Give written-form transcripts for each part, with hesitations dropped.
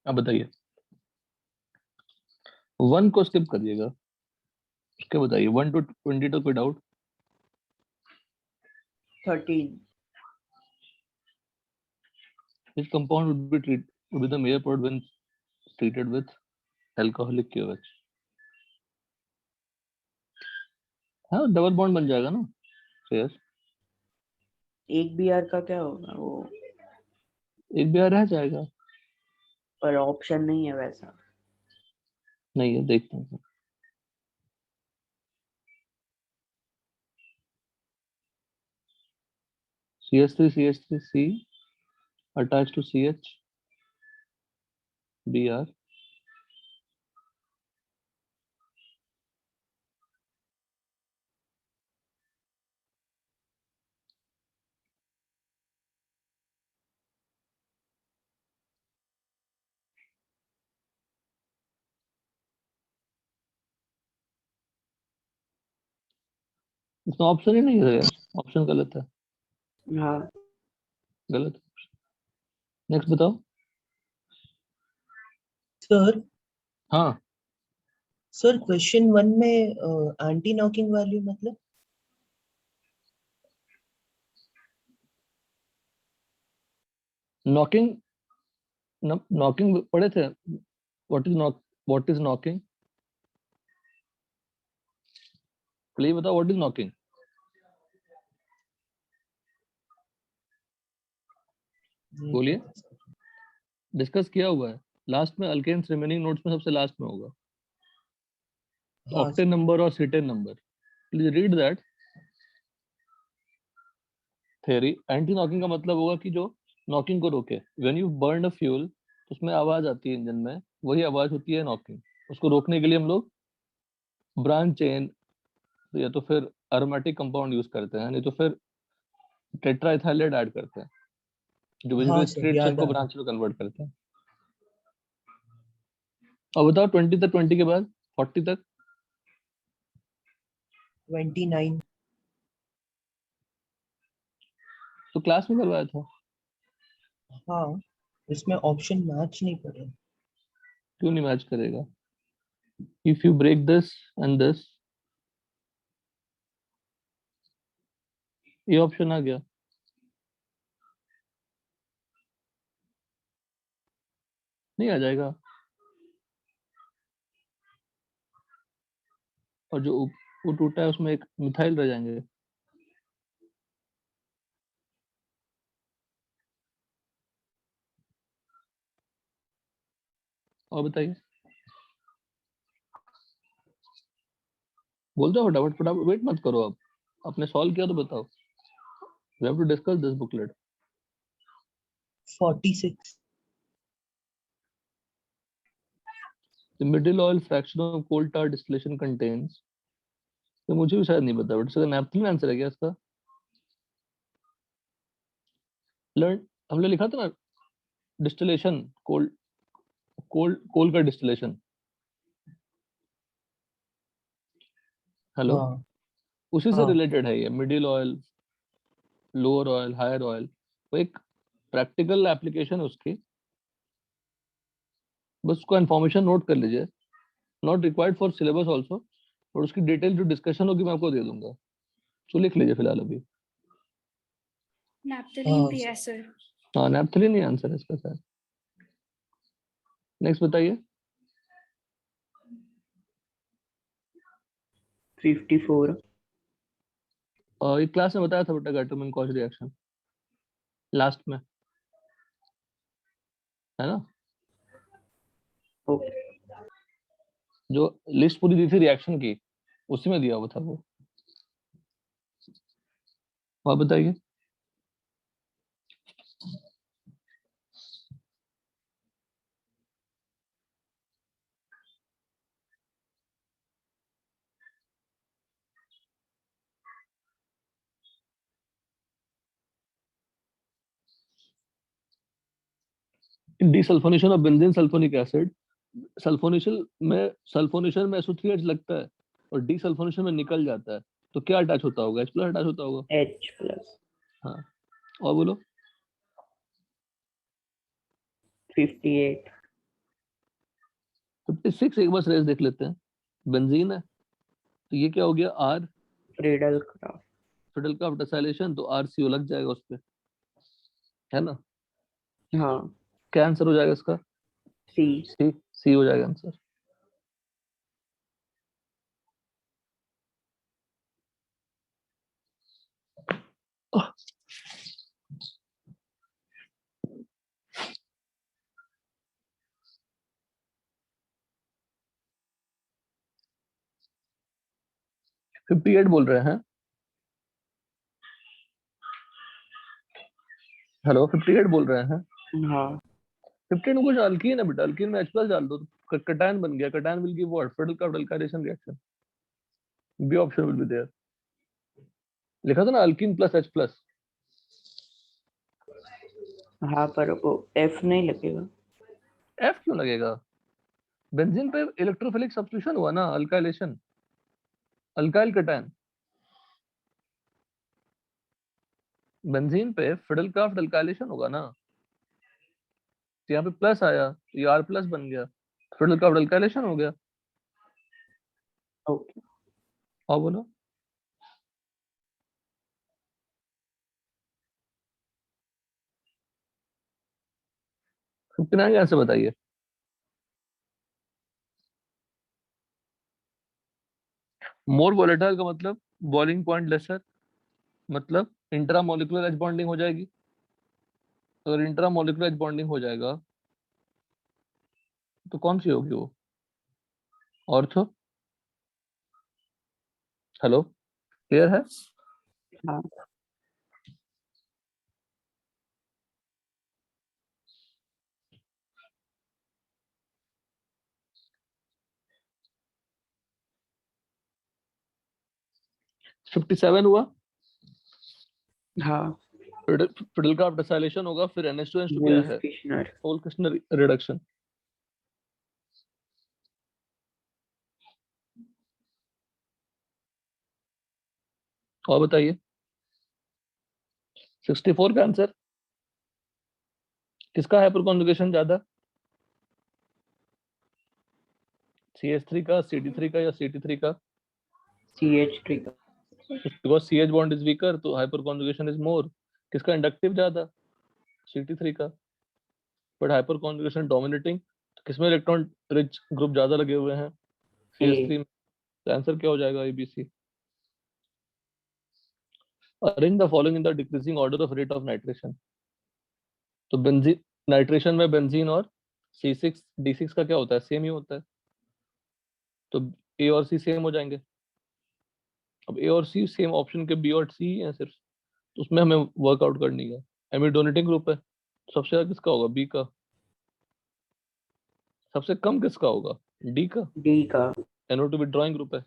अब बताइए, 1 को स्किप करिएगा, उसके बताइए 1 to 20 तो कोई doubt? 13. Which compound would be the major product when treated with alcoholic QH? हाँ, डबल बॉन्ड बन जाएगा ना श्रेयस। एक बीआर का क्या होगा वो? एक भी रह जाएगा। पर ऑप्शन नहीं है वैसा। नहीं है, देखते हैं। CH3CH3C attached to CH Br. इसमें ऑप्शन ही नहीं है यार, ऑप्शन गलत है। हाँ गलत। नेक्स्ट बताओ। सर हाँ, सर क्वेश्चन 1 में एंटी नॉकिंग वैल्यू मतलब? नॉकिंग नॉकिंग पढ़े थे। What is knocking? प्लीज बताओ व्हाट इज नॉकिंग। बोलिए। डिस्कस किया हुआ है लास्ट में, अल्केन्स रिमेनिंग नोड्स में सबसे लास्ट में होगा। हाँ ऑक्टेन नंबर और cetane number, please read that theory. Anti knocking का मतलब होगा कि जो नॉकिंग को रोके। When you burn a fuel, उसमें आवाज आती है इंजन में, वही आवाज होती है नॉकिंग। उसको रोकने के लिए हम लोग ब्रांच चेन या तो फिर अरोमेटिक कंपाउंड यूज करते हैं, नहीं तो फिर टेट्राइथाइलेट ऐड करते हैं, जो हाँ बेसिकली सर स्ट्रेट चेन याद को आ रहा। ब्रांच में कन्वर्ट करते हैं। अब बताओ 20 तक, 20 के बाद 40 तक। 29। तो क्लास में करवाया था। हाँ इसमें ऑप्शन मैच नहीं कर रहे। क्यों नहीं मैच करेगा? If you break this and this, ये ऑप्शन आ गया। नहीं आ जाएगा। और जो वो टूटा है उसमें एक मिथाइल रह जाएंगे। और बताइए, बोल दो फटाफट फटाफट, वेट मत करो। अब आपने सॉल्व किया तो बताओ। We have to discuss this booklet. 46। The middle oil fraction of coal tar distillation contains, तो मुझे भी शायद नहीं पता, बट इसका नैप्थलीन आंसर है क्या इसका? लर्न, हमने लिखा था ना डिस्टिलेशन, कोल कोल कोल का डिस्टिलेशन। हेलो, हाँ उसी से हाँ रिलेटेड है ये middle oil, lower oil, higher oil. वो एक प्रैक्टिकल एप्लीकेशन है उसकी, बस उसको इन्फॉर्मेशन नोट कर लीजिए। Not required for syllabus also, और उसकी डिटेल जो डिस्कशन होगी मैं आपको दे दूंगा, तो लिख लीजिए फिलहाल अभी। नैप्थलीन भी है सर। हाँ, नैप्थलीन ही आंसर है इसका सर। नेक्स्ट बताइए। 54. ये क्लास में बताया था बेटा, गैटरमैन कॉच रिएक्शन लास्ट में, है ना? ओके. जो लिस्ट पूरी दी थी रिएक्शन की, उसी में दिया हुआ था वो। आप बताइए। Desulphonation of benzene sulphonic acid, sulphonation में SO3H लगता है और डीसल्फोनेशन में निकल जाता है, तो क्या अटैच होता होगा? H+ अटैच होता होगा। H+. हाँ, और बोलो। 58. 56 एक बार रेस देख लेते हैं। बेंजीन है तो ये क्या हो गया, आर फ्रीडल क्राफ्ट। फिडल का डेसाइलेशन, तो आर सी ओ लग जाएगा उस पे, है ना। हाँ क्या आंसर हो जाएगा इसका? सी। सी, सी हो जाएगा आंसर। फिफ्टी एट बोल रहे हैं। हेलो, 58 बोल रहे हैं। हाँ 58 में कुछ अल्कीन है बेटा, अल्कीन में H प्लस डाल दो तो कटायन बन गया। Cation will give what? Friedel का alkylation reaction. B option will be there. लिखा था ना अल्कीन प्लस H प्लस। हाँ, पर वो एफ नहीं लगेगा। F क्यों लगेगा? बेंजीन पे इलेक्ट्रोफिलिक सब्स्टिट्यूशन हुआ ना, अल्काइलेशन, अल्काइल कटायन। बेंजीन पे फिडल क्राफ्ट अल्काइलेशन होगा ना, तो यहाँ पे प्लस आया तो ये R प्लस बन गया, फिडल क्राफ्ट अल्काइलेशन हो गया। ओके। और बोलो। फिफ्टी नाइन आंसर बताइए। मोर वोलेटाइल का मतलब बॉइलिंग पॉइंट लेसर, मतलब इंट्रा मॉलिक्यूलर एच बॉन्डिंग हो जाएगी। अगर इंट्रा मॉलिक्यूलर एच बॉन्डिंग हो जाएगा तो कौन सी होगी वो? ऑर्थो। हेलो, क्लियर है? हाँ 57 हुआ। हाँ। फिडल का डेसाइलेशन होगा, फिर NH2 क्या वुल्फ है? किश्नर। ओल्किस्नर रिडक्शन। और बताइए 64 का आंसर किसका हाइपर कॉन्जुगेशन ज्यादा? CH3 का, CD3 का या CT3 का? CH3 का। Because CH bond is weaker तो हाइपर कॉन्जुगेशन इज मोर। किसका इंडक्टिव ज्यादा? CT3 का। बट हाइपर कॉन्जुगेशन डोमिनेटिंग, किसमें इलेक्ट्रॉन रिच ग्रुप ज्यादा लगे हुए हैं? ए। CH3 में। तो आंसर क्या हो जाएगा? ABC। Arrange the following in the decreasing order of rate of nitration. तो बेंजीन, नाइट्रेशन में बेंजीन और C6D6 का क्या होता है? सेम ही होता है, तो A और C सेम हो जाएंगे। अब A और C सेम ऑप्शन के B और C है सिर्फ, तो उसमें हमें वर्कआउट करनी है। एमिड डोनेटिंग ग्रुप है, सबसे ज्यादा किसका होगा? B का। सबसे कम किसका होगा? D का। डी का। NO2 विथड्रॉइंग ग्रुप है।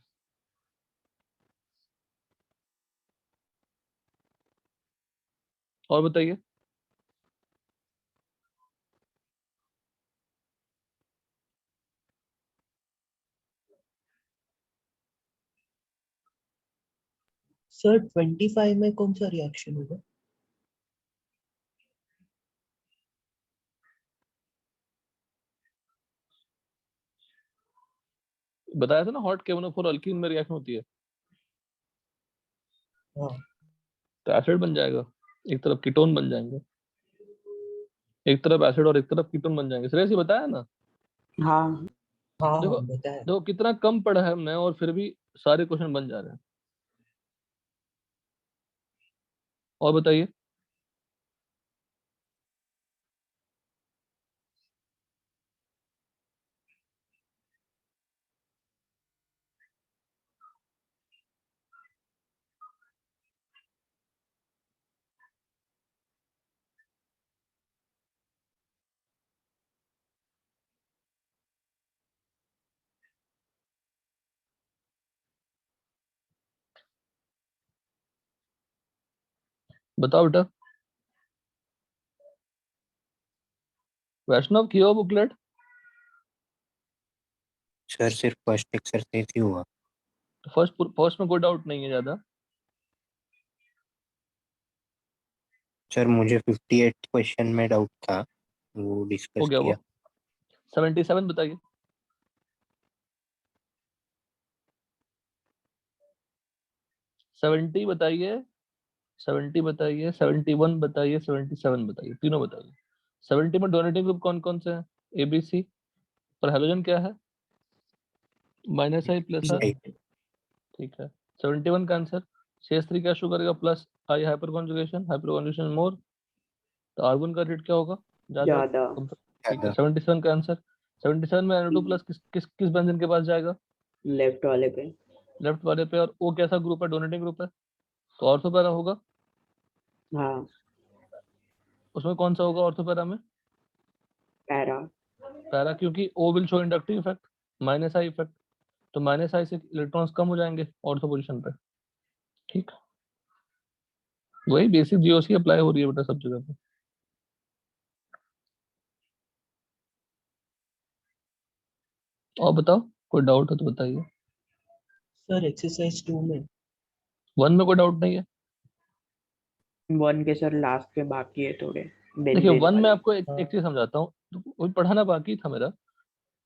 और बताइए। सर 25 में कौन सा रिएक्शन होगा? बताया था ना, हॉट KMnO4 अल्कीन में रिएक्शन होती है, हाँ तो एसिड बन जाएगा, एक तरफ कीटोन बन जाएंगे, एक तरफ एसिड और एक तरफ कीटोन बन जाएंगे। श्रेयस ये बताया ना। हाँ हाँ देखो, हाँ बताया। देखो कितना कम पढ़ा है हमने और फिर भी सारे क्वेश्चन बन जा रहे हैं। और बताइए। बताओ बेटा। वैष्णव की हो बुकलेट? सर सिर्फ फर्स्ट एक्सरसाइज ही हुआ। फर्स्ट फर्स्ट में कोई डाउट नहीं है ज्यादा। सर मुझे 58 क्वेश्चन में डाउट था, वो हो डिस्कस गया किया। वो। 77 बताइए। 70 बताइए, 70 बताइए, 71 बताइए, 77 बताइए, तीनों बताइए। 70 में डोनेटिंग ग्रुप कौन कौन से हैं? A B C. पर हेलोजन क्या है? Minus I plus R. ठीक है। 71 का आंसर CH3 क्या शो करेगा? Plus I hyper conjugation more, तो आर्गन का रेट क्या होगा? ज्यादा। ज्यादा। ठीक है। 77 का आंसर, 77 में NO2 प्लस किस बेंजीन के पास जाएगा? लेफ्ट वाले पे। लेफ्ट वाले पे। और O कैसा ग्रुप है? डोनेटिंग ग्रुप है, तो ऑर्थो पैरा होगा। हाँ उसमें कौन सा होगा ऑर्थो पैरा में? पैरा। पैरा, क्योंकि O will show inductive effect, minus I effect, तो माइनस आई से इलेक्ट्रॉन्स कम हो जाएंगे ऑर्थो पोजीशन पे। ठीक, वही बेसिक जीओसी अप्लाई हो रही है बेटा सब जगह पे। और बताओ, कोई डाउट है तो बताइए। सर एक्सरसाइज 2 में 1 में कोई डाउट नहीं है? 1 के सर लास्ट के बाकी है थोड़े। देखिए बेंजीन 1 में वाले। आपको एक चीज समझाता हूँ, तो वही पढ़ाना बाकी था मेरा।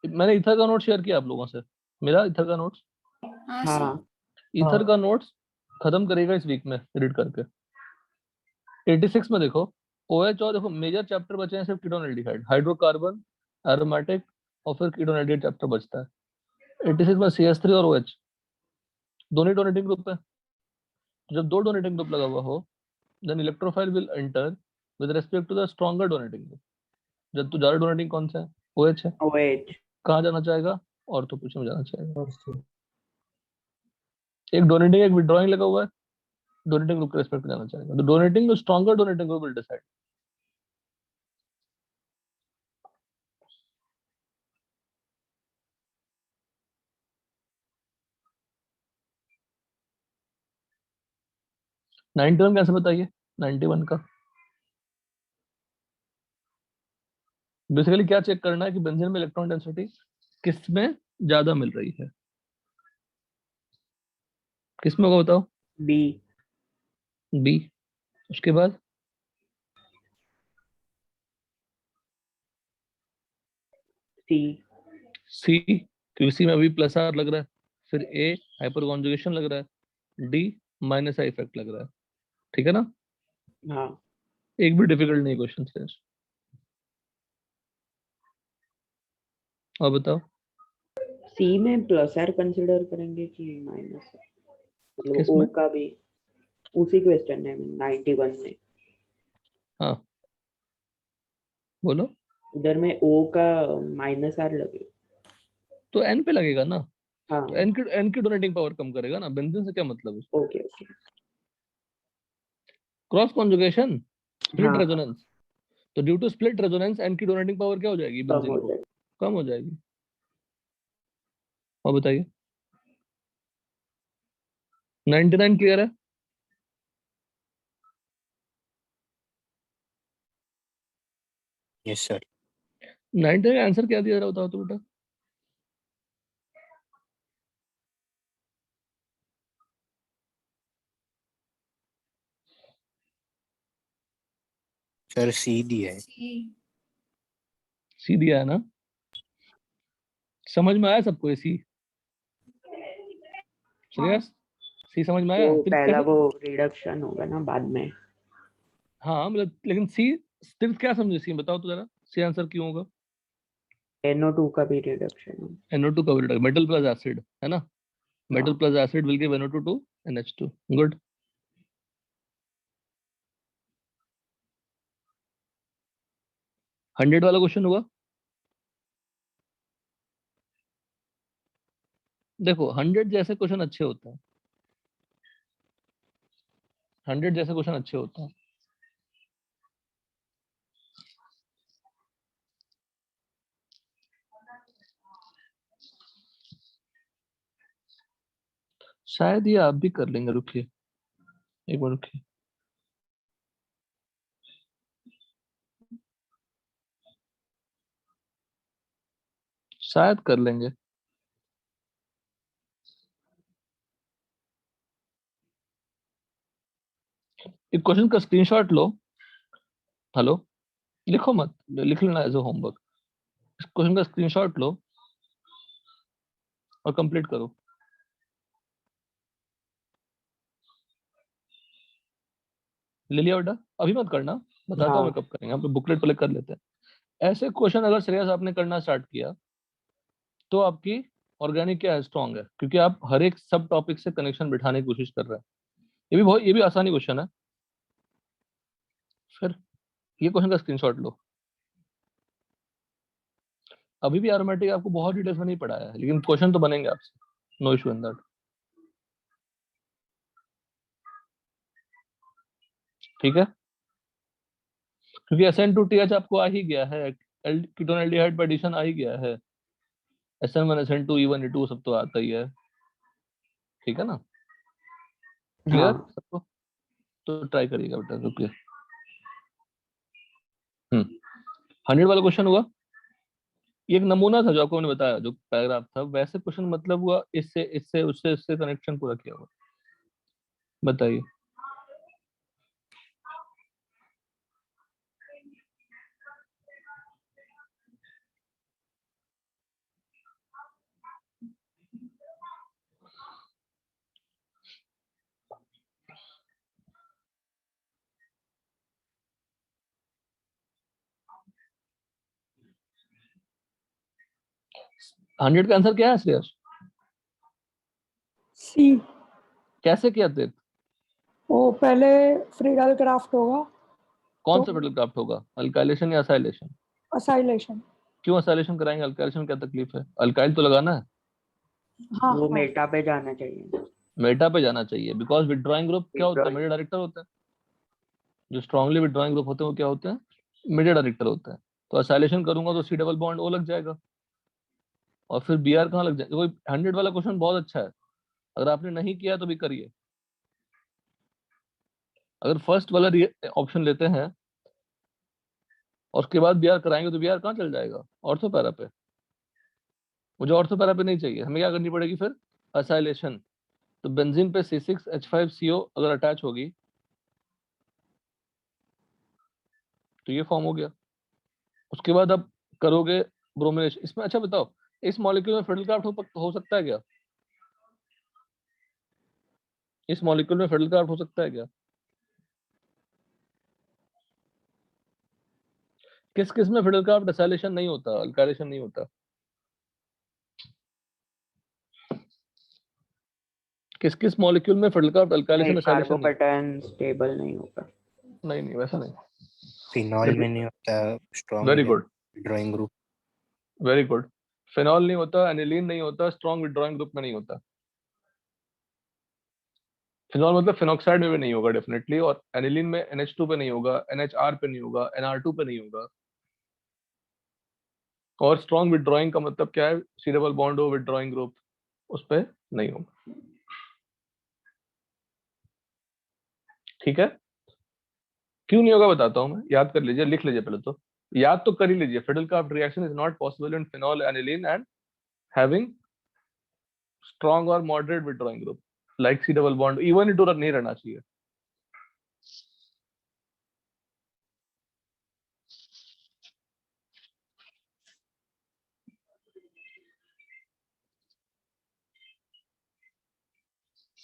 मैंने ईथर का नोट शेयर किया आप लोगों से, मेरा ईथर का नोट्स। हाँ ईथर का नोट्स खत्म करेगा इस वीक में रीड करके। 86 में देखो OH, और देखो मेजर चैप्टर बचे हैं सिर्फ कीटोन हाइड्रोकार्बन, एरोमेटिक, और फिर कीटोन चैप्टर बचता है। 86 में CH3 और OH दोनों डोनेटिंग ग्रुप है। तो जब दो डोनेटिंग ग्रुप लगा हुआ हो, then electrophile will enter with respect to the stronger donating group. जब तो ज्यादा डोनेटिंग कौन सा है? OH है। OH। कहाँ जाना चाहेगा? ऑर्थो पोजीशन में जाना चाहेगा। और फिर एक डोनेटिंग एक विड्रॉइंग लगा हुआ है, डोनेटिंग ग्रुप के रिस्पेक्ट में जाना चाहेगा। तो donating stronger donating group will decide. Ninety one कैसे बताइए? 91 का बेसिकली क्या चेक करना है कि बेंजीन में इलेक्ट्रॉन डेंसिटी किस में ज्यादा मिल रही है? किस में होगा बताओ? बी। बी। उसके बाद सी। सी, क्योंकि सी में अभी प्लस आर लग रहा है। फिर ए, हाइपर कॉन्जुगेशन लग रहा है। डी, माइनस आई इफेक्ट लग रहा है। ठीक है ना? हाँ एक भी डिफिकल्ट नहीं क्वेश्चन से। और बताओ सी में प्लस आर कंसिडर करेंगे कि माइनस? मतलब किस ओ में? का भी उसी क्वेश्चन है 91 में। हाँ बोलो। उधर में ओ का माइनस आर लगे। तो एन पे लगेगा ना, हाँ तो एन की डोनेटिंग पावर कम करेगा ना। बेंजीन से क्या मतलब है? Okay okay. Cross conjugation, split हाँ रेजोनेंस, तो due to split resonance N की डोनेटिंग पावर क्या हो जाएगी कम बेंजीन हो को? जाए। कम हो जाएगी। और बताइए 99 क्लियर है? Yes sir. 99 का आंसर क्या दिया रहा बताओ तो बेटा। सर सी दिया है। सी दिया है ना? समझ में आया सबको? सी श्रेयस, सी समझ में वो आया? फिर पहला कैसे? वो रिडक्शन होगा ना बाद में। हाँ मतलब, लेकिन सी सिर्फ क्या समझे सी बताओ तो जरा। सी आंसर क्यों होगा? NO2 का भी रिडक्शन है। NO2 का रिडक्शन, मेटल प्लस एसिड है ना? हाँ metal plus acid will give NO2 to NH2। Good. 100 वाला क्वेश्चन हुआ। देखो 100 जैसे क्वेश्चन अच्छे होते हैं, 100 जैसे क्वेश्चन अच्छे होते हैं। शायद ये आप भी कर लेंगे। रुकिए एक बार, रुकिए। शायद कर लेंगे। एक क्वेश्चन का स्क्रीनशॉट लो। हेलो, लिखो मत, लिख लेना एज अ होमवर्क। इस क्वेश्चन का स्क्रीनशॉट लो और कंप्लीट करो। ले लिया बेटा? अभी मत करना, बताता हूँ मैं हाँ कब करेंगे, हम बुकलेट पहले कर लेते हैं। ऐसे क्वेश्चन अगर श्रेयस आपने करना स्टार्ट किया तो आपकी ऑर्गेनिक क्या है, स्ट्रांग है, क्योंकि आप हर एक सब टॉपिक से कनेक्शन बिठाने की कोशिश कर रहे हैं। ये भी आसानी क्वेश्चन है। फिर ये क्वेश्चन का स्क्रीनशॉट लो। अभी भी एरोमेटिक आपको बहुत डिटेल्स में नहीं पढ़ाया है, लेकिन क्वेश्चन तो बनेंगे आपसे, नो इशू इन दैट। ठीक है, क्योंकि SN2TH आपको आ ही गया है, कीटोन एल्डिहाइड पर एडिशन आ ही गया है, SN1 SN2 E1 E2 सब तो आता ही है। ठीक है ना, क्लियर हाँ सबको? तो ट्राई करिएगा बेटा, रुकिए। 100 वाला क्वेश्चन हुआ, ये एक नमूना था जो आपको मैंने बताया, जो पैराग्राफ था, वैसे क्वेश्चन मतलब हुआ इससे इससे उससे इससे कनेक्शन पूरा किया हुआ। बताइए। हंड्रेड का आंसर क्या है श्रेयस? सी। कैसे किया थे? वो पहले फ्रीडल क्राफ्ट होगा, कौन तो सा फिल्टर क्राफ्ट होगा, अल्काइलेशन या असाइलेशन? असाइलेशन। क्यों असाइलेशन कराएंगे, अल्काइलेशन में क्या तकलीफ है, अल्काइल तो लगाना है। हाँ वो हाँ मेटा पे जाना चाहिए। मेटा पे जाना चाहिए, बिकॉज विड्रॉइंग ग्रुप क्या होता है, Withdrawing- मीडिया डायरेक्टर होता है। जो स्ट्रांगली विड्रॉइंग ग्रुप होते हैं वो क्या होते हैं, मीडिया डायरेक्टर होते हैं। तो असाइलेशन करूंगा तो C डबल बॉन्ड O लग जाएगा, और फिर Br कहाँ लग जाएगा। कोई 100 वाला क्वेश्चन बहुत अच्छा है, अगर आपने नहीं किया तो भी करिए। अगर फर्स्ट वाला ऑप्शन लेते हैं और उसके बाद Br कराएंगे तो Br कहाँ चल जाएगा, ऑर्थो पैरा पे। मुझे ऑर्थो पैरा पे नहीं चाहिए, हमें क्या करनी पड़ेगी फिर, असाइलेशन। तो बेंजीन पे C6H5CO अगर अटैच होगी तो ये फॉर्म हो गया। उसके बाद अब करोगे ब्रोमिनेशन इसमें। अच्छा बताओ, इस मॉलिक्यूल में फेडरल क्राफ्ट हो सकता है क्या? इस मॉलिक्यूल में फेडरल क्राफ्ट हो सकता है क्या? किस किस में फेडरल क्राफ्ट असाइलेशन नहीं होता, अल्काइलेशन नहीं होता? किस किस मॉलिक्यूल में फेडरल क्राफ्ट अल्काइलेशन नहीं, असाइलेशन नहीं? कार्बोकैटायन स्टेबल नहीं होगा। नहीं नहीं वैसा नहीं। फिनॉल में नहीं होता strong very good, drawing group. Very good. Phenol नहीं होता, एनिलीन नहीं होता, स्ट्रॉन्ग विड्रॉइंग ग्रुप में नहीं होता। फिनॉल मतलब फिनॉक्साइड में भी नहीं होगा डेफिनेटली, और एनिलीन में NH2 पे नहीं होगा, NHR पे नहीं होगा, NR2 पे नहीं होगा। और स्ट्रॉन्ग विड्रॉइंग का मतलब क्या है, C double bond O withdrawing group, उस पे नहीं होगा। ठीक है, क्यों नहीं होगा बताता हूं मैं, याद कर लीजिए, लिख लीजिए पहले तो, याद तो कर ही लीजिए। Friedel Crafts reaction is not possible in phenol aniline and having strong और moderate withdrawing group like C double bond. Even it नहीं रहना चाहिए।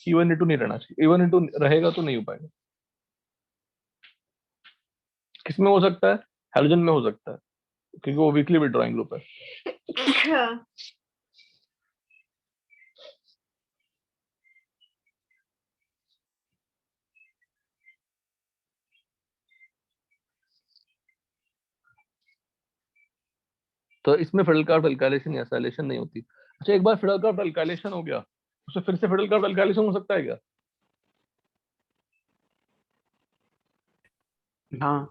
इवन इटू नहीं रहना चाहिए, इवन इटू रहेगा तो नहीं हो पाएगा। किसमें हो सकता है, हेलोजन में हो सकता है, क्योंकि वो वीकली विड्रॉइंग ग्रुप है। तो इसमें फेडरल क्राफ्ट अल्काइलेशन या असाइलेशन नहीं होती। अच्छा, एक बार फेडरल क्राफ्ट अल्काइलेशन हो गया, उससे फिर से फेडरल क्राफ्ट अल्काइलेशन हो सकता है क्या? हाँ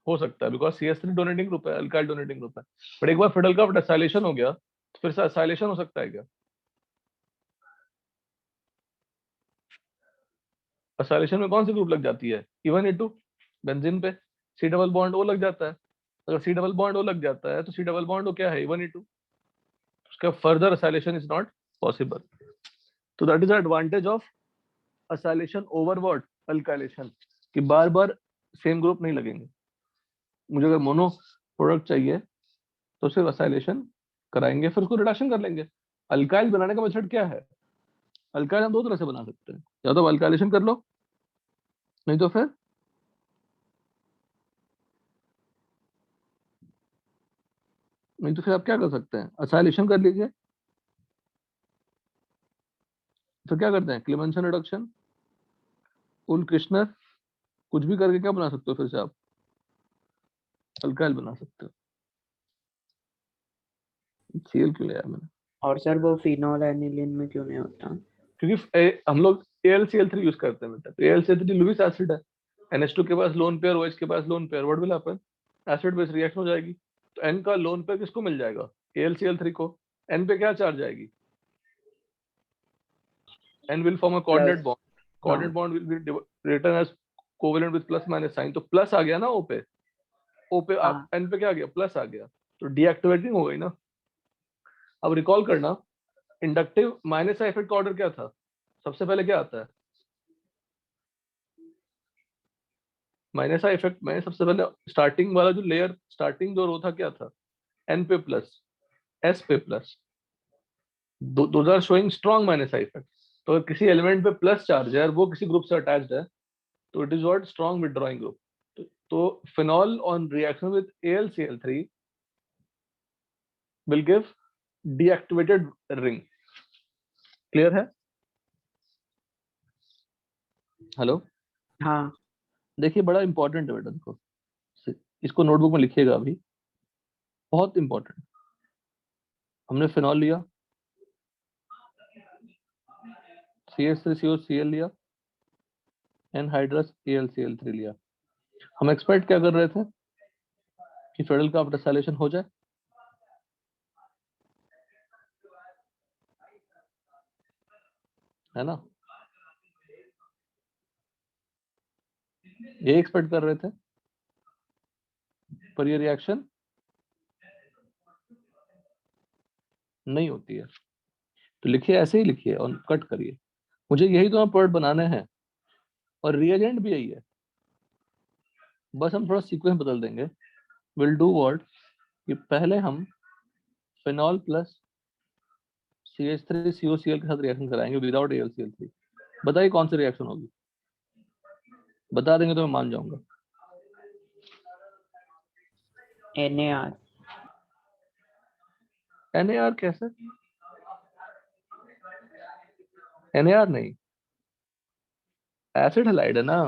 हो सकता है, बिकॉज CS3 डोनेटिंग ग्रुप है, अल्काइल डोनेटिंग ग्रुप है। बट एक बार फेडरल क्राफ्ट असाइलेशन हो गया तो फिर से असाइलेशन हो सकता है क्या? असाइलेशन में कौन सी ग्रुप लग जाती है, इवन E2 बेंजीन पे C डबल बॉन्ड O लग जाता है। अगर C डबल बॉन्ड O लग जाता है तो C डबल बॉन्ड O क्या है, इवन E2। उसका further acylation is not possible. तो that is advantage of acylation over what, alkylation, कि बार बार सेम ग्रुप नहीं लगेंगे। मुझे अगर मोनो प्रोडक्ट चाहिए तो सिर्फ असाइलेशन कराएंगे, फिर उसको रिडक्शन कर लेंगे। अल्काइल बनाने का मेथड क्या है, अल्काइल हम दो तरह से बना सकते हैं, या तो अल्काइलेशन कर लो, नहीं तो फिर नहीं तो फिर आप क्या कर सकते हैं, असाइलेशन कर लीजिए। तो क्या करते हैं, क्लेमेंसन रिडक्शन, उल कृष्णर, कुछ भी करके क्या बना सकते हो, फिर से आप अल्काइल बना सकते हो। सीएल क्यों लिया मैंने, और सर वो फिनॉल एनिलीन में क्यों नहीं होता? क्योंकि हम लोग AlCl3 यूज करते हैं बेटा। तो AlCl3 लुईस एसिड है, NH2 के पास लोन पेयर, OH के पास lone pair, what will happen, acid base reaction हो जाएगी। तो N का लोन पेयर किसको मिल जाएगा, AlCl3 को। N पे क्या चार्ज आएगी, N will form a coordinate bond, coordinate bond will be written as covalent with plus minus sign। तो प्लस आ गया ना O पे, O पे हाँ। N पे क्या आ गया, प्लस आ गया, तो डीएक्टिवेटिंग हो गई ना। अब रिकॉल करना, इंडक्टिव माइनस का इफेक्ट का ऑर्डर क्या था, सबसे पहले क्या आता है, माइनस का इफेक्ट में सबसे पहले स्टार्टिंग वाला जो लेयर, स्टार्टिंग जो रो था क्या था, N पे प्लस, S पे प्लस, those are showing strong minus का इफेक्ट। तो अगर किसी एलिमेंट पे प्लस चार्ज है और वो किसी ग्रुप से अटैच्ड है, तो it is what, strong withdrawing group. तो phenol on reaction with AlCl3 will give deactivated ring। Clear है? हेलो, हाँ देखिए बड़ा इंपॉर्टेंट है बेटा, देखो इसको नोटबुक में लिखिएगा अभी, बहुत इंपॉर्टेंट। हमने फिनॉल लिया, CH3COCl लिया, एनहाइड्रस AlCl3 लिया। हम एक्सपेक्ट क्या कर रहे थे कि फेडरल क्राफ्ट एसाइलेशन हो जाए, है ना, ये एक्सपेक्ट कर रहे थे, पर ये रिएक्शन नहीं होती है। तो लिखिए, ऐसे ही लिखिए और कट करिए, मुझे यही तो प्रोडक्ट बनाने हैं और रिएजेंट भी यही है, बस हम थोड़ा सीक्वेंस बदल देंगे। विल डू व्हाट, कि पहले हम फिनॉल प्लस CH3COCl के साथ रिएक्शन कराएंगे विदाउट AlCl3। बताइए कौन सी रिएक्शन होगी, बता देंगे तो मैं मान जाऊंगा। NaR। NaR कैसे, NaR नहीं, एसिड हैलाइड है ना,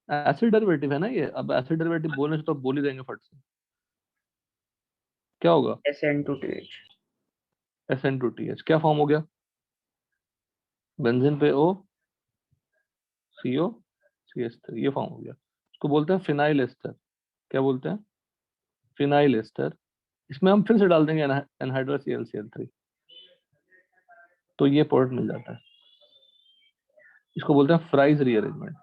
एसिड डेरिवेटिव है ना ये। अब एसिड डेरिवेटिव बोलने से तो बोल ही देंगे फट से, क्या होगा, SN2TH। SN2TH क्या फॉर्म हो गया, बेंजीन पे O CO CH3, ये फॉर्म हो गया। इसको बोलते हैं फिनाइल एस्टर। क्या बोलते हैं, फिनाइल एस्टर। इसमें हम फिर से डाल देंगे एनहाइड्रस AlCl3, तो ये प्रोडक्ट मिल जाता है। इसको बोलते हैं fries rearrangement,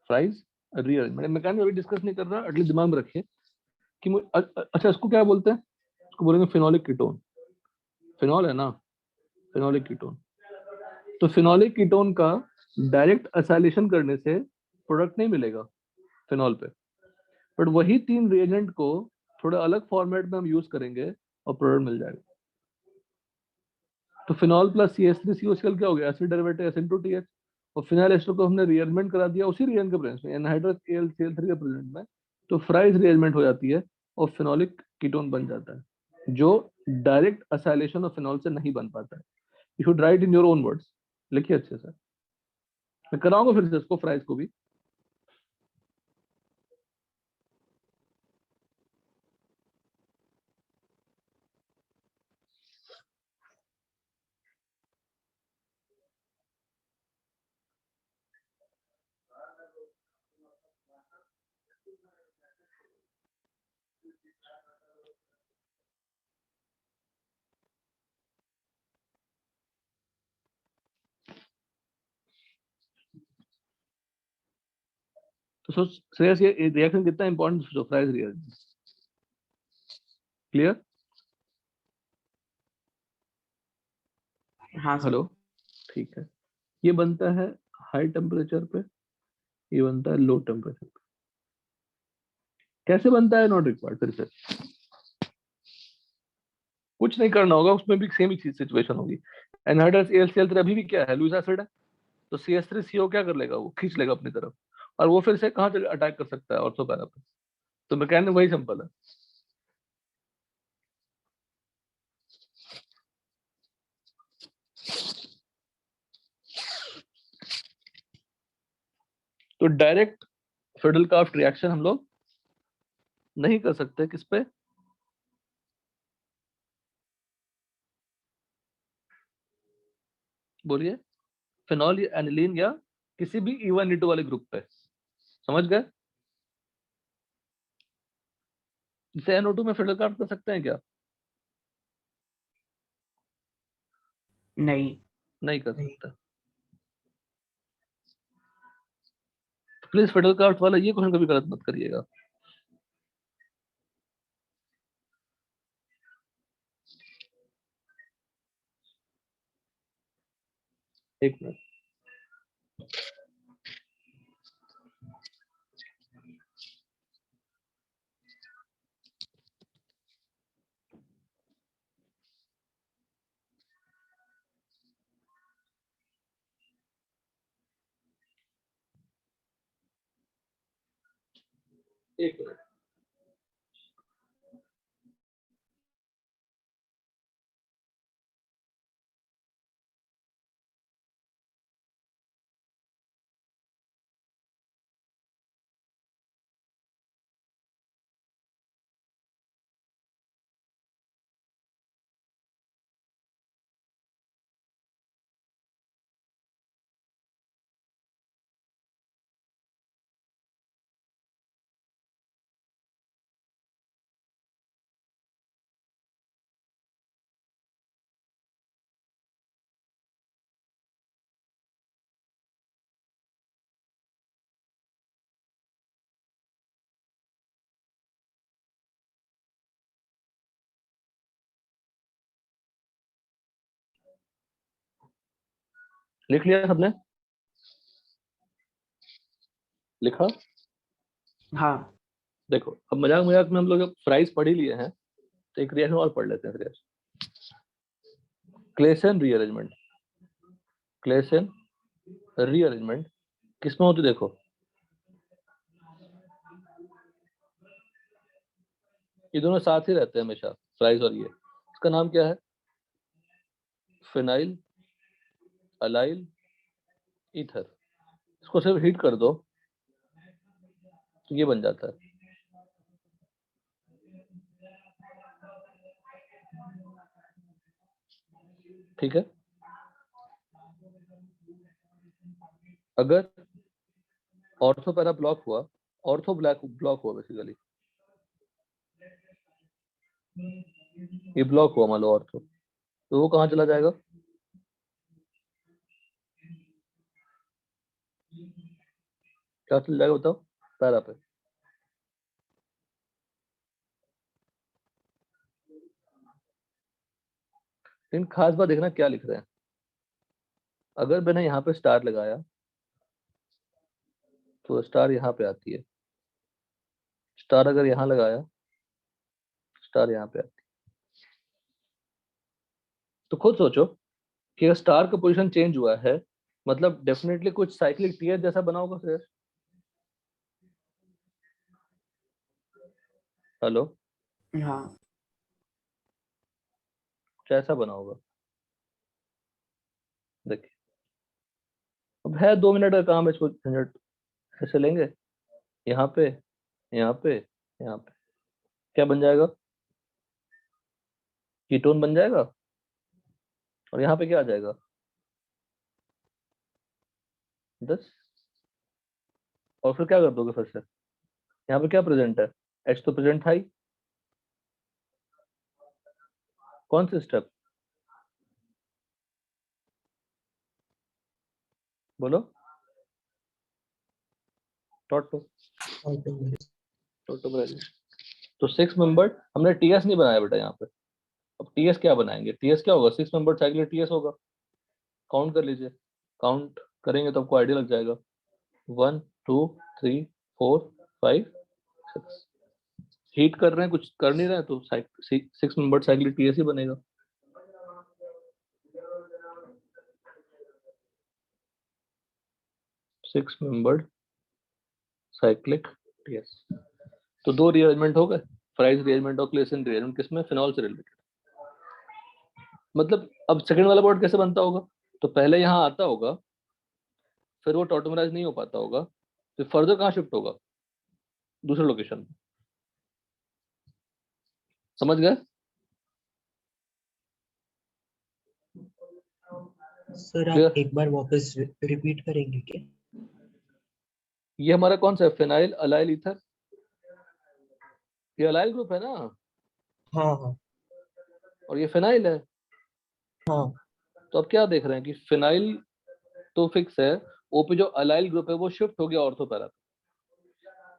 fries rearrangement. Mechanism अभी डिस्कस नहीं कर रहा, एटलीस्ट दिमाग में रखिए कि अच्छा इसको क्या बोलते हैं, इसको बोलेंगे फिनोलिक कीटोन। फिनॉल है ना, फिनोलिक कीटोन। तो फिनोलिक कीटोन का डायरेक्ट असाइलेशन करने से प्रोडक्ट नहीं मिलेगा फिनॉल पे, बट वही तीन रिएजेंट को थोड़ा अलग फॉर्मेट में हम यूज करेंगे और प्रोडक्ट मिल जाएगा। तो फिनॉल प्लस CH3COCl क्या हो गया, एसिड डेरिवेटिव SN2TH, और फिनाइल एस्टर को हमने रीअरेंजमेंट करा दिया उसी रिएजेंट के प्रेजेंस में, एनहाइड्रस AlCl3 के प्रेजेंस में, तो फ्राइज रीअरेंजमेंट हो जाती है और फिनोलिक कीटोन बन जाता है, जो डायरेक्ट असाइलेशन ऑफ फिनॉल से नहीं बन पाता है। You should write in your own words, लिखिए अच्छे से, मैं कराऊंगा फिर से इसको फ्राइज को भी। तो सोच श्रेयस, ये रिएक्शन कितना इंपॉर्टेंट है फ्राइज रिएक्शन, क्लियर? हाँ सर। हेलो, ठीक है। ये बनता है हाई टेम्परेचर पे, ये बनता है लो टेम्परेचर पे। कैसे बनता है, नॉट रिक्वायर्ड, फिर से कुछ नहीं करना होगा, उसमें भी सेम ही सिचुएशन होगी। एनहाइड्रस AlCl3 अभी भी क्या है, लूज एसिड है, तो CH3CO क्या कर लेगा, वो खींच लेगा अपनी तरफ, और वो फिर से कहाँ से अटैक कर सकता है, ऑर्थो पैरा पे। तो मैकेनिज्म वही सिंपल है। तो डायरेक्ट फिडलक्राफ्ट रिएक्शन हम लोग नहीं कर सकते किस पे, बोलिए, फिनॉल या एनिलीन या किसी भी E1 E2 वाले ग्रुप पे, समझ गए? जैसे NO2 में फिडलक्राफ्ट कर सकते हैं क्या? नहीं। नहीं कर सकते। प्लीज फिडलक्राफ्ट वाला ये क्वेश्चन कभी गलत मत करिएगा। एक मिनट, एक मिनट। लिख लिया सबने? लिखा? हाँ। देखो अब मजाक मजाक में हम लोग फ्राइज पढ़ ही लिए हैं, तो एक रिएक्शन और पढ़ लेते हैं फिर। क्लेसन रीअरेंजमेंट, क्लेसन रीअरेंजमेंट किसमें होती देखो, ये दोनों साथ ही रहते हैं हमेशा, फ्राइज और ये। इसका नाम क्या है? Phenyl allyl ether. इसको सिर्फ हीट कर दो तो ये बन जाता है। ठीक है, अगर ऑर्थो पैरा ब्लॉक हुआ, ऑर्थो ब्लॉक हुआ बेसिकली, ये ब्लॉक हुआ मान लो ऑर्थो, तो वो कहाँ चला जाएगा? क्या चल जाएगा बताओ? पैरा पे। लेकिन खास बात देखना क्या लिख रहे हैं। अगर मैंने यहाँ पे स्टार लगाया तो स्टार यहाँ पे आती है, स्टार अगर यहाँ लगाया स्टार यहाँ पे आती है। तो खुद सोचो कि अगर स्टार का पोजीशन चेंज हुआ है, मतलब डेफिनेटली कुछ साइक्लिक टीयर जैसा बना होगा फिर। हेलो, हाँ। कैसा बना होगा? देखिए, अब है 2 मिनट का काम है, इसको झंझट ऐसे लेंगे, यहाँ पे यहाँ पे यहाँ पे, क्या बन जाएगा? कीटोन बन जाएगा। और यहाँ पे क्या आ जाएगा? 10। और फिर क्या कर दोगे फिर से? यहाँ पे क्या प्रेजेंट है? H तो प्रेजेंट था ही। कौन सी स्टेप बोलो? टोटो तो 6 मेंबर हमने TS नहीं बनाया बेटा यहाँ पे। अब TS क्या बनाएंगे? TS क्या होगा? 6 मेंबर साइकिल TS होगा। काउंट कर लीजिए, काउंट करेंगे तो आपको आइडिया लग जाएगा। 1 2 3 4 5 6। हीट कर रहे हैं, कुछ कर नहीं रहे हैं, तो 6 मेंबर साइकिल TS ही बनेगा। Six membered cyclic TS. तो दो रीअरेंजमेंट हो गए, फ्राइज रीअरेंजमेंट और क्लेसन रीअरेंजमेंट, किसमें? फिनॉल से रिलेटेड। मतलब अब सेकंड वाला बॉन्ड कैसे बनता होगा? तो पहले यहाँ आता होगा, फिर वो टॉटोमराइज नहीं हो पाता होगा, फिर फर्दर कहाँ शिफ्ट होगा? दूसरे लोकेशन। समझ गए? Sir Clear? आप एक बार वापस रिपीट करेंगे क्या? ये हमारा कौन सा है? Phenyl allyl ether. ये अलाइल ग्रुप है ना, हाँ हाँ और ये फिनाइल है। हाँ तो अब क्या देख रहे हैं कि फिनाइल तो फिक्स है, ओ पे जो अलाइल ग्रुप है वो शिफ्ट हो गया ऑर्थो पैरा।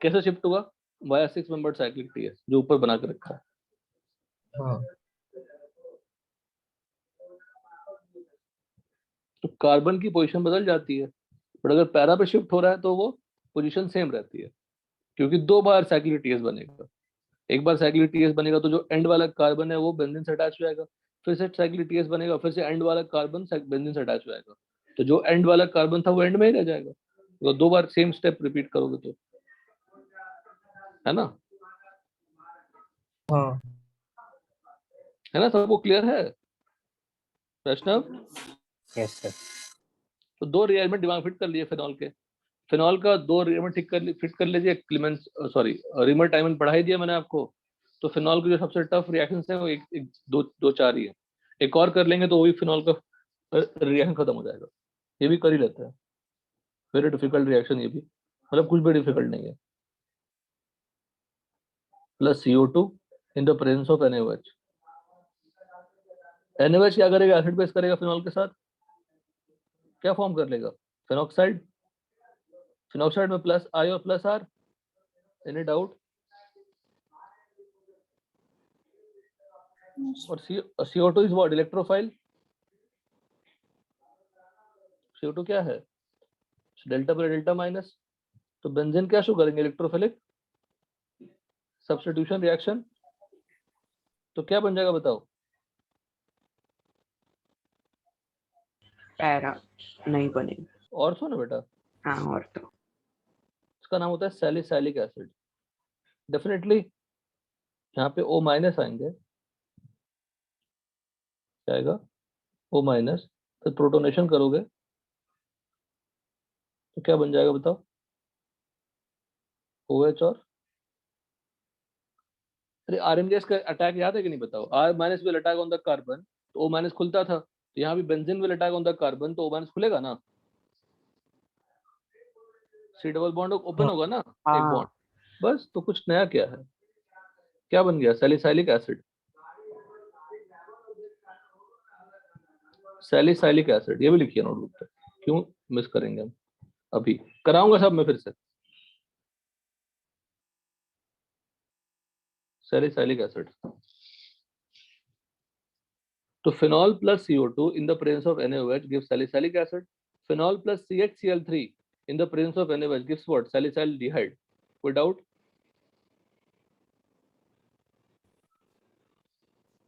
कैसे शिफ्ट हुआ? वाया 6 मेंबर्ड साइक्लिक टीएस जो ऊपर बना के रखा है। हाँ। तो कार्बन की पोजीशन बदल जाती है, बट अगर पैरा पे शिफ्ट हो रहा है तो वो पोजीशन सेम रहती है, क्योंकि दो बार साइक्लिक टीएस बनेगा। एक बार साइक्लिक टीएस बनेगा तो जो एंड वाला कार्बन है वो बेंजीन से अटैच हो जाएगा, फिर से साइक्लिक टीएस बनेगा, फिर से एंड वाला कार्बन बेंजीन से अटैच हो जाएगा। तो जो एंड वाला कार्बन था वो एंड में ही रह जाएगा। तो दो बार सेम स्टेप रिपीट करोगे तो, है ना? हाँ है ना? सबको क्लियर है प्रश्न? Yes sir. तो दो रिएजमेंट दिमाग फिट कर लिए फिनॉल के। फिनॉल का दो रिएजमेंट फिट कर लीजिए। क्लेमेंस सॉरी रिमर टाइमन पढ़ा ही दिया मैंने आपको। तो फिनॉल के जो सबसे टफ रिएक्शंस हैं वो एक दो चार ही है। एक और कर लेंगे तो वही फिनॉल का रिएक्शन खत्म हो जाएगा। ये भी कर ही लेते हैं, वेरी डिफिकल्ट रिएक्शन ये भी, मतलब कुछ भी डिफिकल्ट नहीं है। Plus CO2 in the presence of NaOH। NaOH क्या करेगा? एसिड बेस करेगा फिनॉल के साथ, क्या फॉर्म कर लेगा? फिनॉक्साइड। फिनॉक्साइड में प्लस I और प्लस R। Any doubt? और CO2 is what? Electrophile. CO2 क्या है? डेल्टा पर डेल्टा माइनस। तो बेंजीन क्या शो करेंगे? इलेक्ट्रोफिलिक। Substitution reaction. तो क्या बन जाएगा बताओ? पैरा नहीं बनेगा। ऑर्थो ना बेटा, हाँ और तो इसका नाम होता है सैलिसाइलिक एसिड। डेफिनेटली यहाँ पे O माइनस आएंगे, क्या आएगा? O minus. फिर प्रोटोनेशन करोगे तो क्या बन जाएगा बताओ? OH और अरे RMDS का अटैक याद है कि नहीं बताओ? R minus will attack on the carbon, तो O माइनस खुलता था। तो यहाँ भी benzene will attack on the carbon, तो O माइनस खुलेगा ना, C डबल बॉन्ड ओपन होगा ना, एक हाँ बॉन्ड। बस, तो कुछ नया क्या है? क्या बन गया? Salicylic acid. सैलिसाइलिक एसिड ये भी लिखिए नोटबुक पे, क्यों मिस करेंगे हम? अभी कराऊंगा सब मैं फिर से। Salicylic acid. तो phenol plus CO2 in the presence of NaOH gives salicylic acid. Phenol plus CHCl3 in the presence of NaOH gives what? Salicyldehyde. कोई डाउट?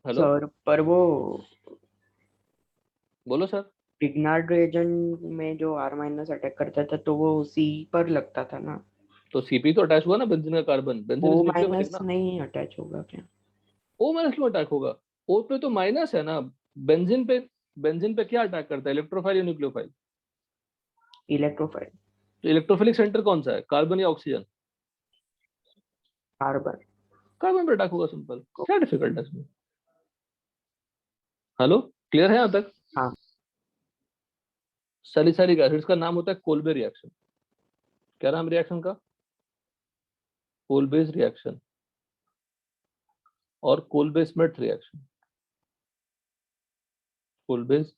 हेलो, सर, पर वो बोलो सर। पिग्नार्ड रिएजेंट में जो R माइनस अटैक करता था तो वो C पर लगता था ना, तो CP तो अटैच हुआ ना बेंजीन का carbon, benzene O is nucleophilic minus ना। नहीं अटैच होगा क्या? O माइनस क्यों अटैक होगा? O पे तो माइनस है ना। बेंजीन पे, बेंजीन पे क्या अटैक करता है? इलेक्ट्रोफाइल या न्यूक्लियोफाइल? इलेक्ट्रोफाइल। तो इलेक्ट्रोफिलिक सेंटर कौन सा है? कार्बन या ऑक्सीजन? कार्बन। कार्बन पे अटैक होगा, सिंपल। क्या डिफिकल्ट है इसमें? हेलो, क्लियर है यहाँ तक? हाँ। सैलिसाइलिक एसिड का नाम होता है कोल्बे रिएक्शन। क्या नाम रिएक्शन का? कोल्बेज रिएक्शन और Kolbe Schmidt reaction. Kolbe's,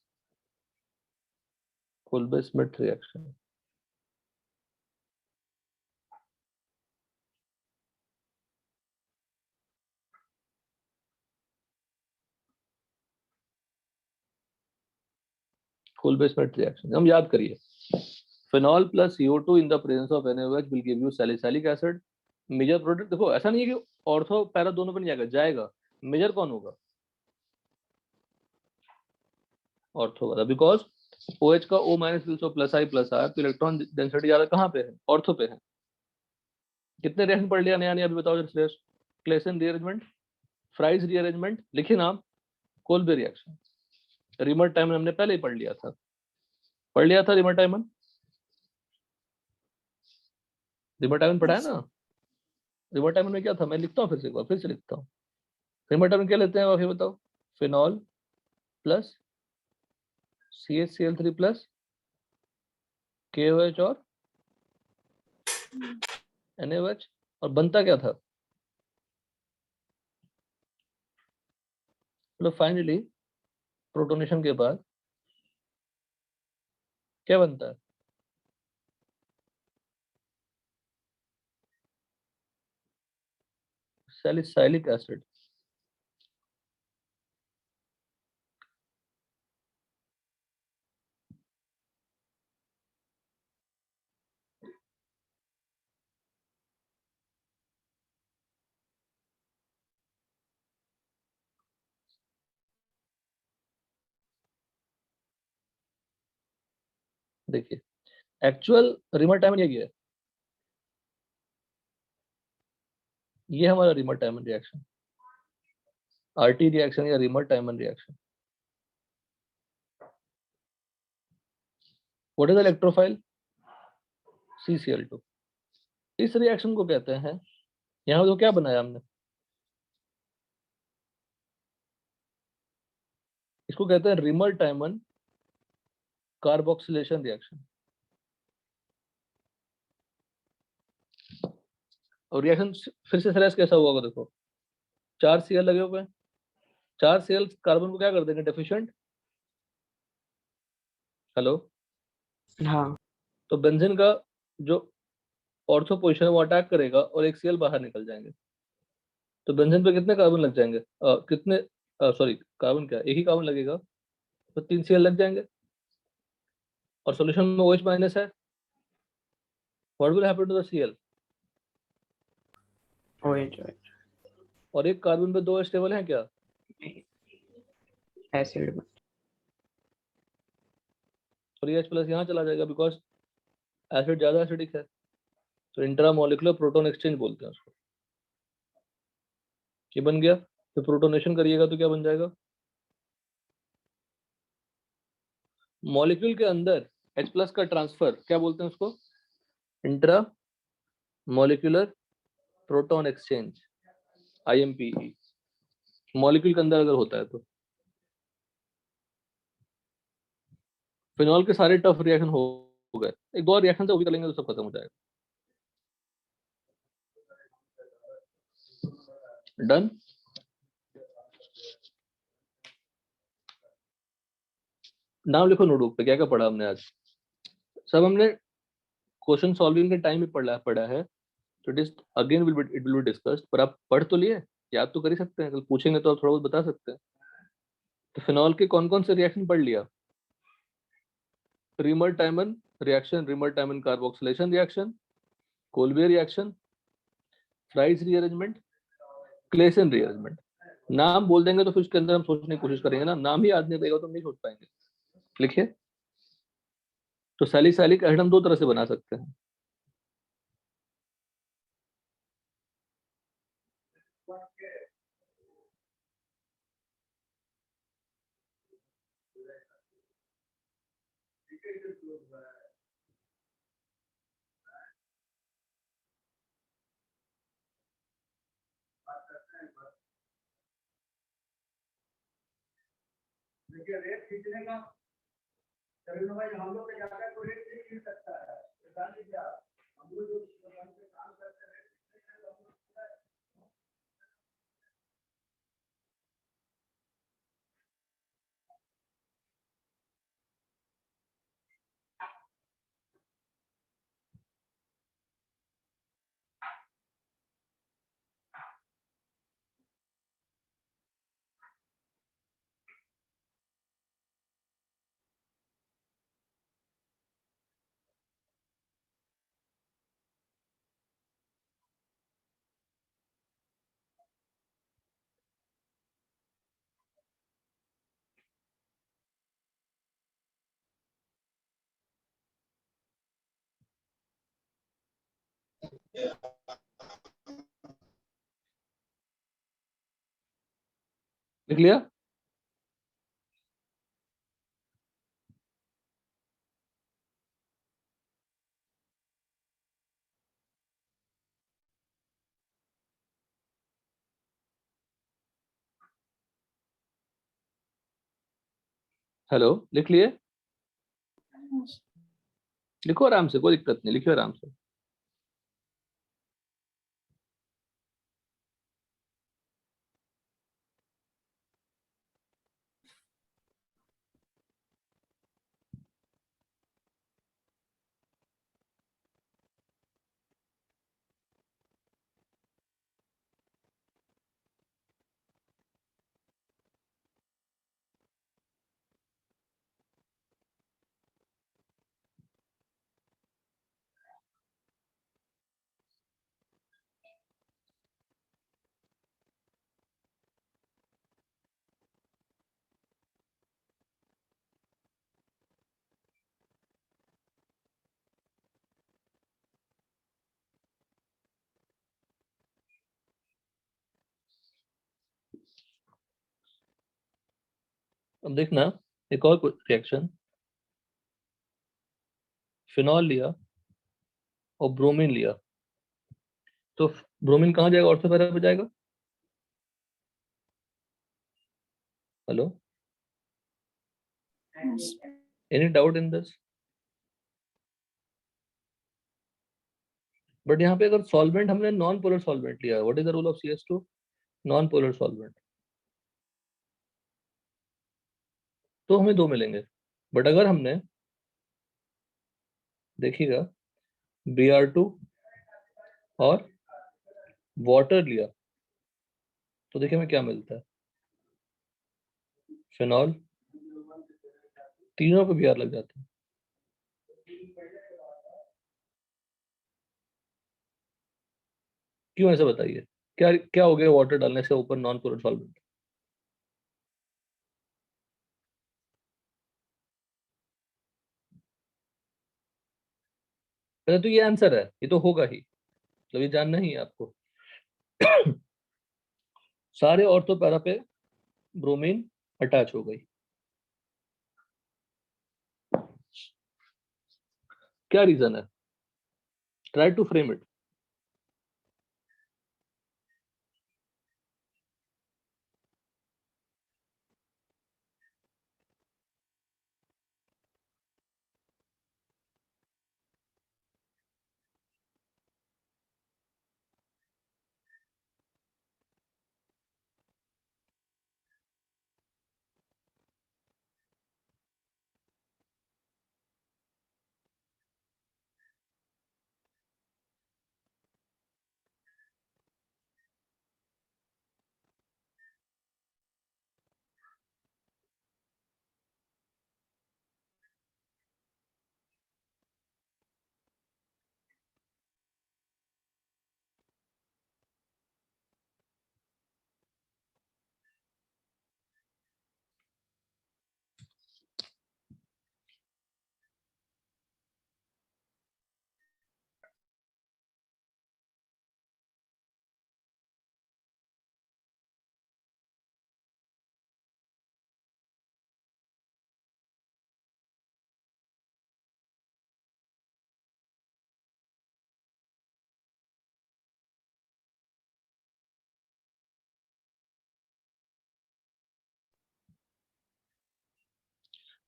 Kolbe Schmidt reaction. Kolbe Schmidt reaction हम याद करिए। Phenol plus CO2 in the presence of NaOH will give you salicylic acid. Major product देखो, ऐसा नहीं है कि ऑर्थो पैरा दोनों पे नहीं जाएगा, जाएगा। मेजर कौन होगा? ऑर्थो वाला, बिकॉज OH का O minus plus I plus R, तो इलेक्ट्रॉन डेंसिटी ज्यादा कहाँ पे है? ऑर्थो पे है। कितने रिएक्शन पढ़ लिया नया नया अभी बताओ श्रेष्ठ? क्लेसन रीअरेंजमेंट, फ्राइज रीअरेंजमेंट, लिखे नाम, कोल्बे रिएक्शन। रिमर टाइमन हमने पहले ही पढ़ लिया था रिमर टाइमन पढ़ा है ना? रिमर टाइमन में क्या था, मैं लिखता हूँ फिर से एक बार, फिर से लिखता हूँ। रिमर टाइमन क्या लेते हैं आप ये बताओ? Phenol plus CH3 plus KOH और NaOH, और बनता क्या था? मतलब फाइनली प्रोटोनेशन के बाद क्या बनता है? Salicylic acid. देखिए एक्चुअल रिमर टाइमन यही है, ये हमारा Reimer Tiemann reaction, RT reaction या Reimer Tiemann reaction. What is electrophile? CCl2। इस रिएक्शन को कहते हैं, यहाँ तो क्या बनाया हमने, इसको कहते हैं रिमर टाइमन कार्बोक्सिलेशन रिएक्शन। और रिएक्शन फिर से सरेस कैसा हुआ होगा देखो, 4 Cl लगे हुए हैं, 4 Cl कार्बन को क्या कर देंगे, डेफिशिएंट। हेलो, हाँ तो बेंजीन का जो ऑर्थो पोजीशन है वो अटैक करेगा और एक Cl बाहर निकल जाएंगे, तो बेंजीन पे कितने कार्बन लग जाएंगे, कितने सॉरी कार्बन क्या, एक ही कार्बन लगेगा, तो 3 Cl लग जाएंगे, और सॉल्यूशन में OH माइनस है। What will happen to the Cl? OH और एक कार्बन पे 2 स्टेबल हैं क्या? एसिड में। और ये H प्लस यहाँ चला जाएगा बिकॉज एसिड ज्यादा एसिडिक है, तो इंट्रामोलिकुलर प्रोटॉन एक्सचेंज बोलते हैं उसको। ये बन गया, तो प्रोटोनेशन करिएगा तो क्या बन जाएगा, मॉलिक्यूल के अंदर H प्लस का ट्रांसफर क्या बोलते हैं उसको, intra molecular proton exchange, IMPE। Molecule के अंदर अगर होता है तो फिनॉल के सारे टफ रिएक्शन हो गए, एक दो रिएक्शन से वो भी कर लेंगे तो सब खत्म हो जाएगा। डन। नाम लिखो नोटबुक पे, क्या क्या पढ़ा हमने आज। सब हमने क्वेश्चन सॉल्विंग के टाइम में पढ़ा है, तो it is again it will be discussed, पर आप पढ़ तो लिए, याद तो कर ही सकते हैं, कल पूछेंगे तो आप थोड़ा बहुत बता सकते हैं। तो फिनॉल के कौन कौन से रिएक्शन पढ़ लिया, reamer Tiemann reaction, reamer टाइमन carboxylation reaction, Kolbe reaction, fries rearrangement, Klaassen rearrangement. नाम बोल देंगे तो फिर उसके अंदर हम सोचने की कोशिश करेंगे ना, नाम ही याद नहीं रहेगा तो हम नहीं सोच पाएंगे। लिखिए, तो सैलिसिलिक एसिड हम दो तरह से बना सकते हैं, लिख लिया? हेलो, लिख लिए? लिखो आराम से, कोई दिक्कत नहीं, लिखिए आराम से। अब देखना, एक और रिएक्शन, फिनॉल लिया और ब्रोमीन लिया, तो ब्रोमीन कहाँ जाएगा? ऑर्थो पैरा पे जाएगा। Hello, any doubt in this? But यहाँ पे अगर सॉल्वेंट हमने नॉन पोलर सॉल्वेंट लिया, what is the rule of CS2? Non polar solvent, तो हमें दो मिलेंगे। बट अगर हमने, देखिएगा, Br2 और वाटर लिया, तो देखिए हमें क्या मिलता है, फिनॉल, तीनों पे Br लग जाता है। क्यों ऐसा बताइए? क्या क्या हो गया वाटर डालने से ऊपर नॉन पोलर सॉल्वेंट? तो ये आंसर है, ये तो होगा ही, तो ये जानना ही है आपको। सारे ऑर्थो पैरा पे ब्रोमीन अटैच हो गई। क्या रीजन है? Try to frame it.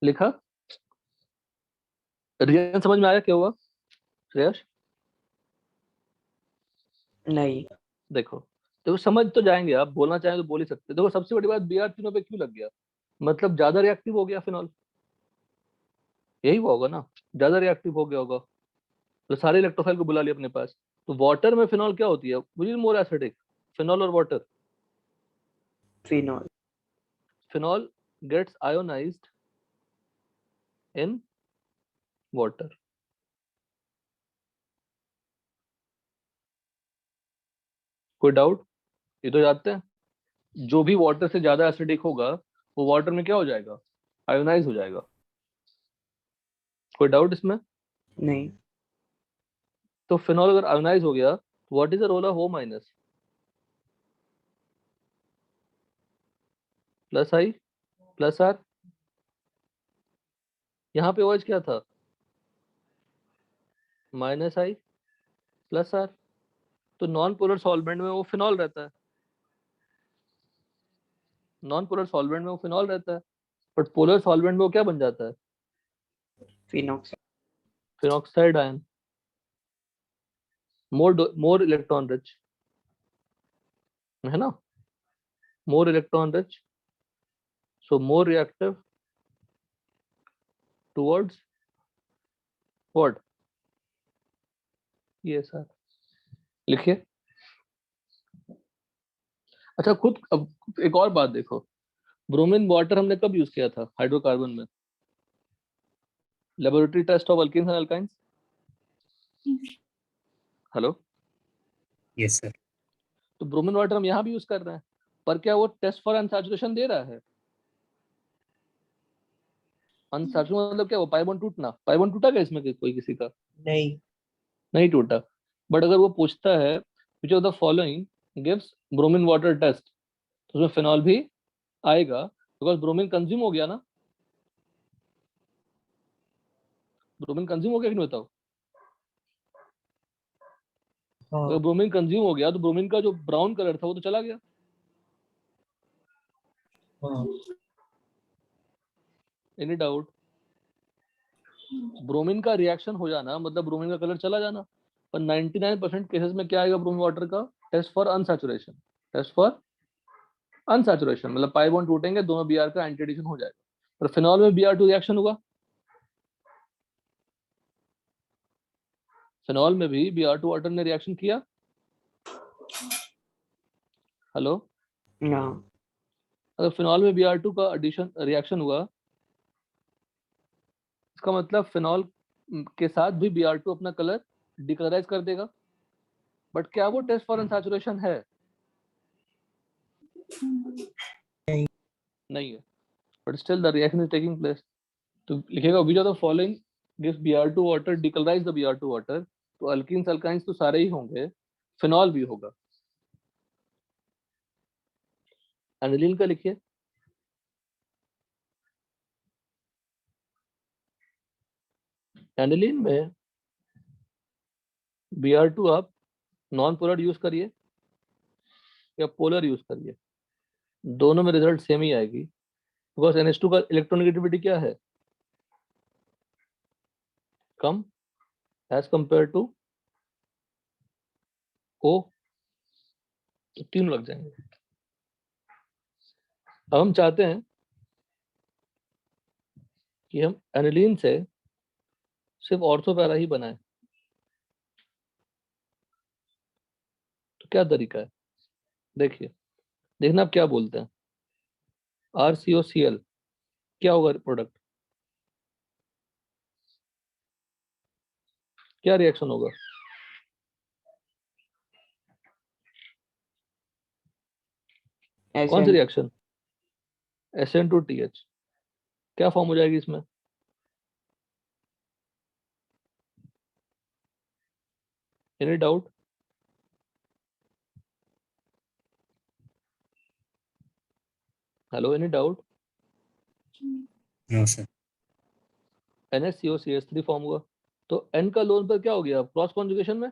लिखा? रीजन समझ में आया क्या हुआ श्रेयस? नहीं। देखो, तो समझ तो जाएंगे, आप बोलना चाहें तो बोल ही सकते। देखो, सबसे बड़ी बात, Br तीनों पे क्यों लग गया? मतलब ज्यादा रिएक्टिव हो गया फिनॉल, यही हुआ होगा ना, ज्यादा रिएक्टिव हो गया होगा, तो सारे इलेक्ट्रोफाइल को बुला लिया अपने पास। तो वाटर में फिनॉल क्या होती है, which is more acidic, phenol और water? Phenol. Phenol gets ionised in water. कोई डाउट? ये तो जानते हैं, जो भी वाटर से ज्यादा एसिडिक होगा वो वाटर में क्या हो जाएगा, आयोनाइज हो जाएगा। कोई डाउट इसमें? नहीं। तो फिनॉल अगर आयोनाइज हो गया, what is the role of O-? Plus I plus R, यहाँ पे OH क्या था, माइनस आई प्लस आर। तो नॉन पोलर सॉल्वेंट में वो फिनॉल रहता है, नॉन पोलर सॉल्वेंट में वो फिनॉल रहता है, बट पोलर सॉल्वेंट में वो क्या बन जाता है, phenoxide. Phenoxide ion, more electron rich, है ना, more electron rich, so more reactive towards what, ये सर लिखिए। अच्छा खुद अब एक और बात देखो, ब्रोमीन वाटर हमने कब यूज किया था हाइड्रोकार्बन में, laboratory test of alkenes and alkynes. Hello, yes sir. तो ब्रोमीन वाटर हम यहाँ भी यूज कर रहे हैं, पर क्या वो टेस्ट फॉर अनसैचुरेशन दे रहा है, अनसैचुरेशन मतलब क्या, वो पाई बॉन्ड टूटना, पाई बॉन्ड टूटा क्या इसमें कोई किसी का, नहीं। नहीं टूटा। बट अगर वो पूछता है which of the following gives bromine water test, तो उसमें फिनॉल भी आएगा, बिकॉज ब्रोमीन कंज्यूम हो गया ना, ब्रोमीन कंज्यूम हो गया कि नहीं बताओ, हाँ। अगर ब्रोमीन कंज्यूम हो गया तो ब्रोमीन का जो ब्राउन कलर था वो तो चला गया। हाँ। एनी डाउट, ब्रोमीन का रिएक्शन हो जाना मतलब ब्रोमीन का कलर चला जाना, पर 99% केसेस में क्या आएगा ब्रोमीन वाटर का, test for unsaturation, test for unsaturation मतलब पाई बॉन्ड टूटेंगे, दोनों Br का एंटी एडिशन हो जाएगा। पर फिनॉल में Br2 रिएक्शन हुआ, फिनॉल में भी Br2 वाटर ने रिएक्शन किया, हेलो, ना, अगर फिनॉल में Br2 का एडिशन रिएक्शन हुआ, इसका मतलब फिनॉल के साथ भी Br2 अपना कलर डिकलराइज कर देगा, बट क्या वो टेस्ट फॉर अनसैचुरेशन है, नहीं है, but still the reaction is taking place. तो लिखेगा which of the following gives Br2 water decolourise the Br2 water, तो अल्कीन्स अल्काइंस तो सारे ही होंगे, फिनॉल भी होगा। एनिलीन का लिखिए, एनिलीन में Br2 आप नॉन पोलर यूज करिए या पोलर यूज करिए, दोनों में रिजल्ट सेम ही आएगी, बिकॉज NH2 का इलेक्ट्रोनेगेटिविटी क्या है, कम एज कंपेयर टू O, तो तीन लग जाएंगे। अब हम चाहते हैं कि हम एनिलीन से सिर्फ ऑर्थो पैरा ही बनाएं, तो क्या तरीका है, देखिए, देखना आप क्या बोलते हैं, RCOCl क्या होगा प्रोडक्ट, क्या रिएक्शन होगा, कौन सी SN रिएक्शन, SN2TH, क्या फॉर्म हो जाएगी इसमें, any doubt, hello, any doubt, no sir. NHCOCH3 form हुआ, तो N का लोन पर क्या हो गया क्रॉस कॉन्जुगेशन में,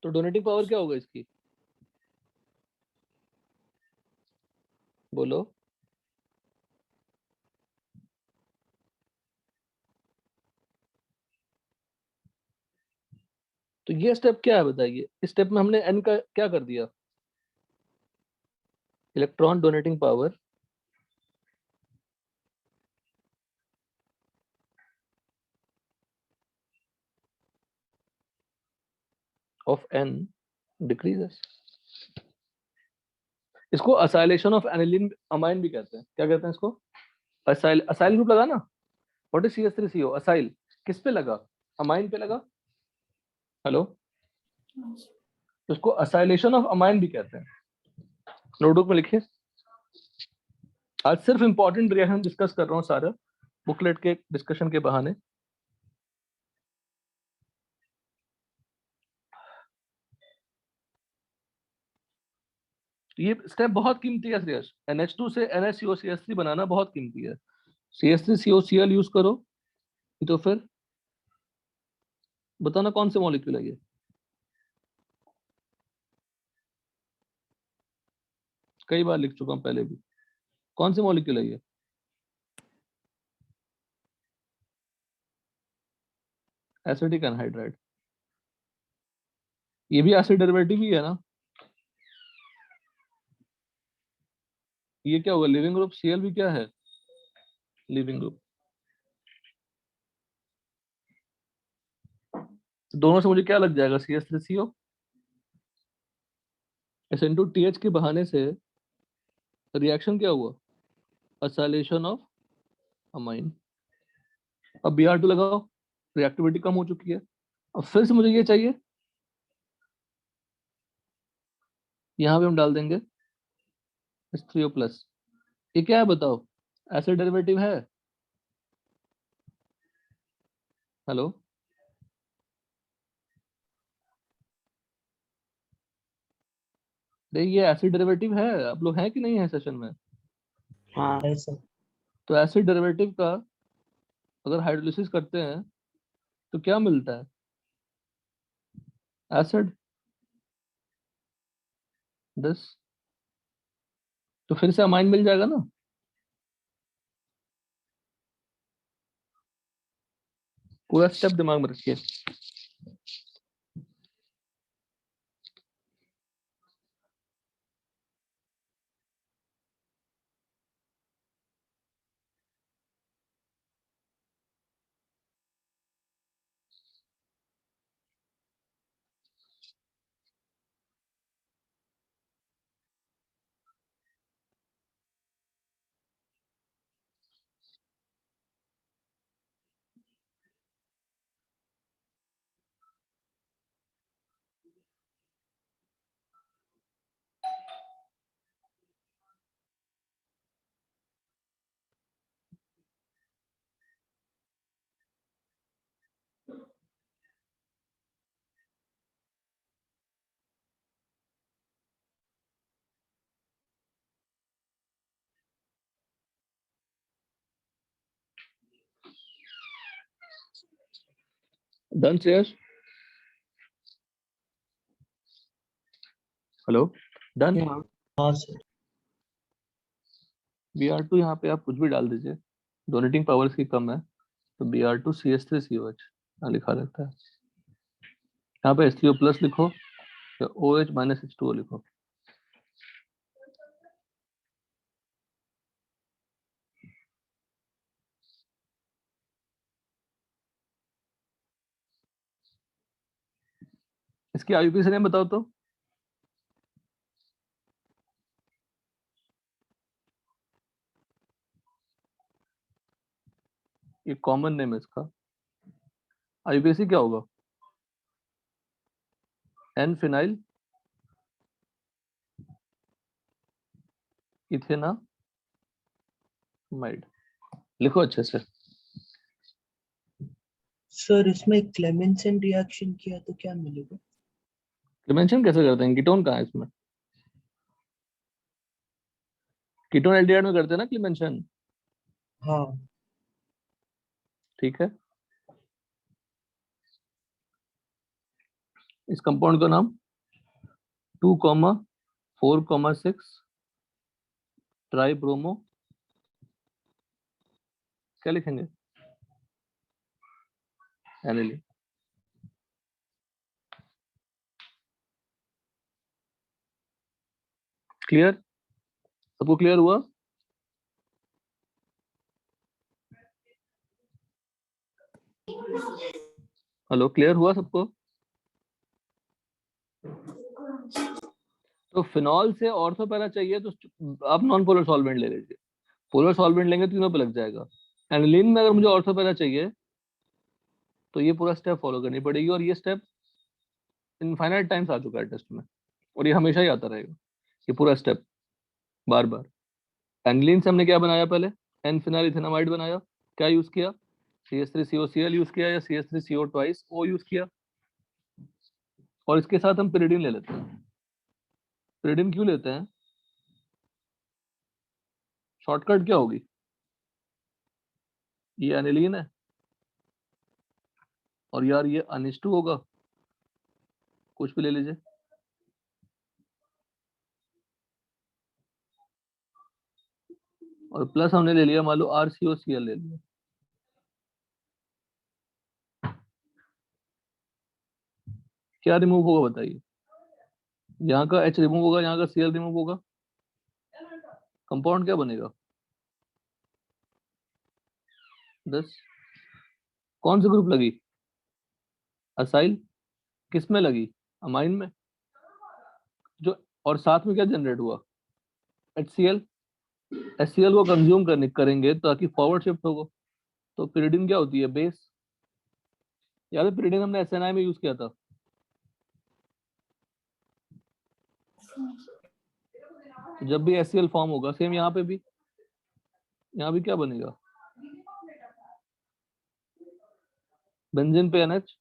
तो डोनेटिंग पावर क्या होगा इसकी, बोलो, तो ये स्टेप क्या है बताइए, इस स्टेप में हमने N का क्या कर दिया, electron donating power of N decreases, इसको असाइलेशन ऑफ एनिलीन अमाइन भी कहते हैं, क्या कहते हैं इसको, असाइल, असाइल ग्रुप लगा ना, व्हाट इज CH3CO, असाइल किस पे लगा, अमाइन पे लगा, हेलो, इसको असाइलेशन ऑफ अमाइन भी कहते हैं, नोटबुक में लिखिए, आज सिर्फ इंपॉर्टेंट रिएक्शन डिस्कस कर रहा हूँ सारा, बुकलेट के डिस्कशन के बहाने। तो ये स्टेप बहुत कीमती है श्रेयस। NH2 से NaCO बनाना बहुत कीमती है। CH3COCl यूज करो, तो फिर बताना कौन से मॉलिक्यूल है ये। कई बार लिख चुका हूं पहले भी, कौन से मॉलिक्यूल है ये। एसिटिक एनहाइड्राइड, ये भी एसिड डेरिवेटिव ही है ना। ये क्या होगा, लिविंग ग्रुप। Cl भी क्या है, लिविंग ग्रुप। तो दोनों से मुझे क्या लग जाएगा, CH3CO। SN2TH के बहाने से रिएक्शन क्या हुआ, असाइलेशन ऑफ अमाइन। अब Br2 लगाओ, रिएक्टिविटी कम हो चुकी है। अब फिर से मुझे ये चाहिए, यहां पे हम डाल देंगे H3O+। ये क्या है बताओ, एसिड डेरिवेटिव है। हेलो, ये एसिड डेरिवेटिव है। आप लोग हैं कि नहीं है सेशन में। हाँ है सर। तो एसिड डेरिवेटिव का अगर हाइड्रोलिसिस करते हैं तो क्या मिलता है, एसिड दिस। तो फिर से अमाइन मिल जाएगा ना। पूरा स्टेप दिमाग में रखिए। Done Shreyas, hello, done. हाँ हाँ सर। Br2 यहाँ पे आप कुछ भी डाल दीजिए, डोनेटिंग पावर्स की कम है, तो Br2 CH3COH लिखा रहता है। यहाँ पे H3O+ लिखो या OH - H2O लिखो। इसकी IUPAC नेम बताओ तो। ये कॉमन नेम है इसका। IUPAC क्या होगा, N फिनाइल इथेनामाइड। लिखो अच्छे से। सर इसमें क्लेमेंसन रिएक्शन किया तो क्या मिलेगा? क्लेमेंशन कैसे करते हैं, कीटोन कहाँ है इसमें। कीटोन एल्डिहाइड में करते हैं ना क्लेमेंशन। हाँ ठीक है, इस कंपाउंड का नाम 2,4,6 ट्राइब्रोमो क्या लिखेंगे, एनिलीन। क्लियर, सबको क्लियर हुआ। हेलो, क्लियर हुआ सबको। तो फिनॉल से ऑर्थो पैरा चाहिए तो आप नॉन पोलर सॉल्वेंट ले लीजिए। पोलर सॉल्वेंट लेंगे तो तीनों पे लग जाएगा। एनिलीन में अगर मुझे ऑर्थो पैरा चाहिए तो ये पूरा स्टेप फॉलो करनी पड़ेगी, और ये स्टेप इनफाइनाइट टाइम्स आ चुका है टेस्ट में, और ये हमेशा ही आता रहेगा, ये पूरा स्टेप बार बार। एनिलीन से हमने क्या बनाया, पहले एन फिनाइल इथेनामाइड बनाया। क्या यूज किया, CH3COCl यूज किया या CH3CO2O यूज किया। और इसके साथ हम पिरिडिन ले लेते हैं। पिरिडिन क्यों लेते हैं, शॉर्टकट क्या होगी? ये एनिलीन है और यार ये अनिश2 होगा, कुछ भी ले लीजिए। और प्लस हमने ले लिया, मान लो RCOCl ले लिया। क्या रिमूव होगा बताइए? यहाँ का H रिमूव होगा, यहाँ का Cl रिमूव होगा, कंपाउंड क्या बनेगा? 10। कौन सी ग्रुप लगी? असाइल। किस में लगी? अमाइन में। जो और साथ में क्या जनरेट हुआ? HCl। HCl को कंज्यूम करेंगे ताकि फॉरवर्ड शिफ्ट होगा। तो pyridine क्या होती है? बेस। याद है pyridine हमने SNI में यूज किया था। जब भी HCl फॉर्म होगा, सेम यहाँ पे भी, यहाँ भी क्या बनेगा? बेंजीन पे NH,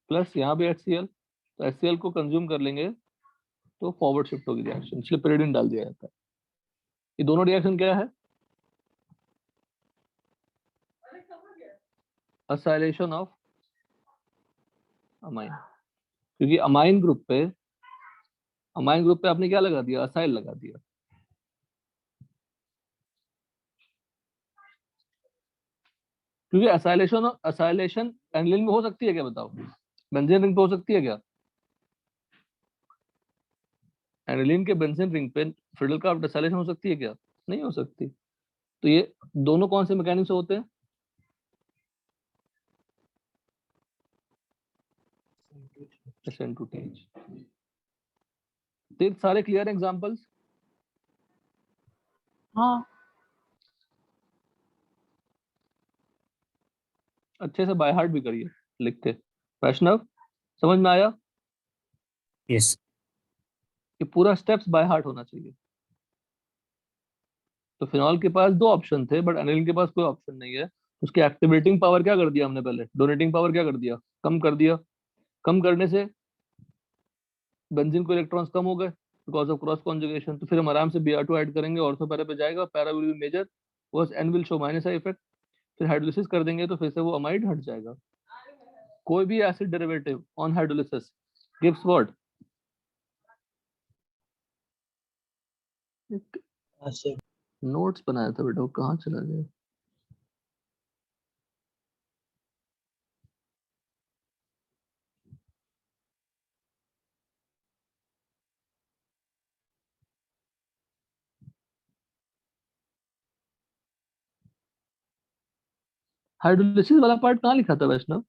प्लस यहाँ भी HCl। तो HCl को कंज्यूम कर लेंगे तो फॉरवर्ड शिफ्ट होगी रिएक्शन, इसलिए pyridine डाल दिया जाता है। ये दोनों रिएक्शन क्या है? Acylation of amine. क्योंकि अमाइन ग्रुप पे आपने क्या लगा दिया? असाइल लगा दिया। क्योंकि असाइलेशन एनिलीन में हो सकती है क्या बताओ? बेंजीन रिंग पे हो सकती है क्या? एनिलीन के बेंजीन रिंग पे फ्रीडल क्राफ्ट असाइलेशन हो सकती है क्या? नहीं हो सकती। तो ये दोनों कौन से मैकेनिज्म से होते हैं? SN2TH। तो सारे क्लियर एग्जांपल्स? हाँ अच्छे से बाय हार्ट भी करिए लिखते। वैष्णव, समझ में आया? Yes. कि पूरा स्टेप्स बाय हार्ट होना चाहिए। तो फिनॉल के पास दो ऑप्शन थे, बट एनिलीन के पास कोई ऑप्शन नहीं है। उसकी एक्टिवेटिंग पावर क्या कर दिया हमने? पहले डोनेटिंग पावर क्या कर दिया? कम कर दिया। कम करने से बेंजीन को इलेक्ट्रॉन्स कम हो गए बिकॉज ऑफ क्रॉस कॉन्जुगेशन। तो फिर हम आराम से Br2 ऐड करेंगे, ऑर्थो पैरा पे जाएगा, पैरा विल बी मेजर, बस N will show minus I effect. फिर हाइड्रोलिसिस कर देंगे तो फिर से वो अमाइड हट जाएगा। कोई भी acid derivative on hydrolysis gives what? acid. Notes बनाया था बेटा, वो कहाँ चला गया? हाइड्रोलिसिस वाला पार्ट कहाँ लिखा था वैष्णव?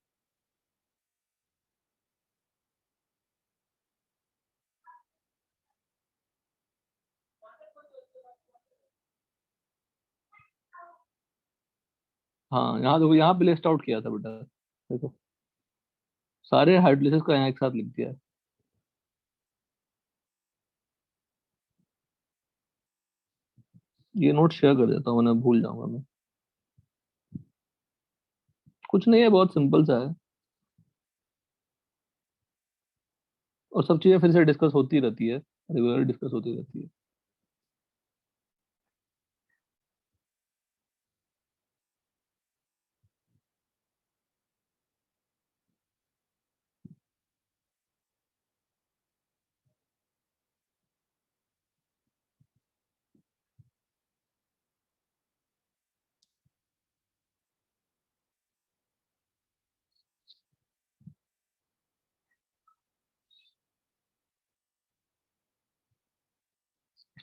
हाँ यहाँ देखो, यहाँ पे लिस्ट आउट किया था बेटा। देखो सारे हाइड्रोलिसिस को यहाँ एक साथ लिख दिया है। ये नोट शेयर कर देता हूँ, वरना भूल जाऊंगा मैं। कुछ नहीं है, बहुत सिंपल सा है और सब चीजें फिर से डिस्कस होती रहती है, रेगुलर डिस्कस होती रहती है।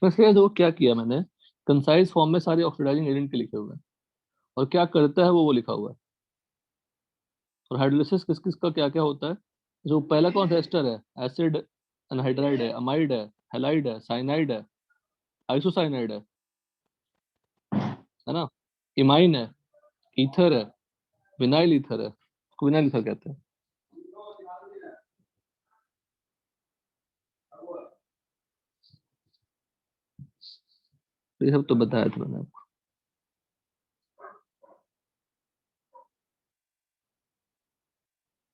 इसमें से देखो क्या किया मैंने, कंसाइज फॉर्म में सारे ऑक्सीडाइजिंग एजेंट के लिखे हुए हैं और क्या करता है वो लिखा हुआ है। और हाइड्रोलिसिस किस किस का क्या क्या होता है। जो पहला कौन सा एस्टर है? एसिड एनहाइड्राइड है, अमाइड है, हैलाइड है, साइनाइड है, आइसोसाइनाइड है ना, इमाइन है, ईथर है, विनाइल ईथर है, उसको विनाइल ईथर कहते हैं। तो ये सब तो बताया था मैंने आपको।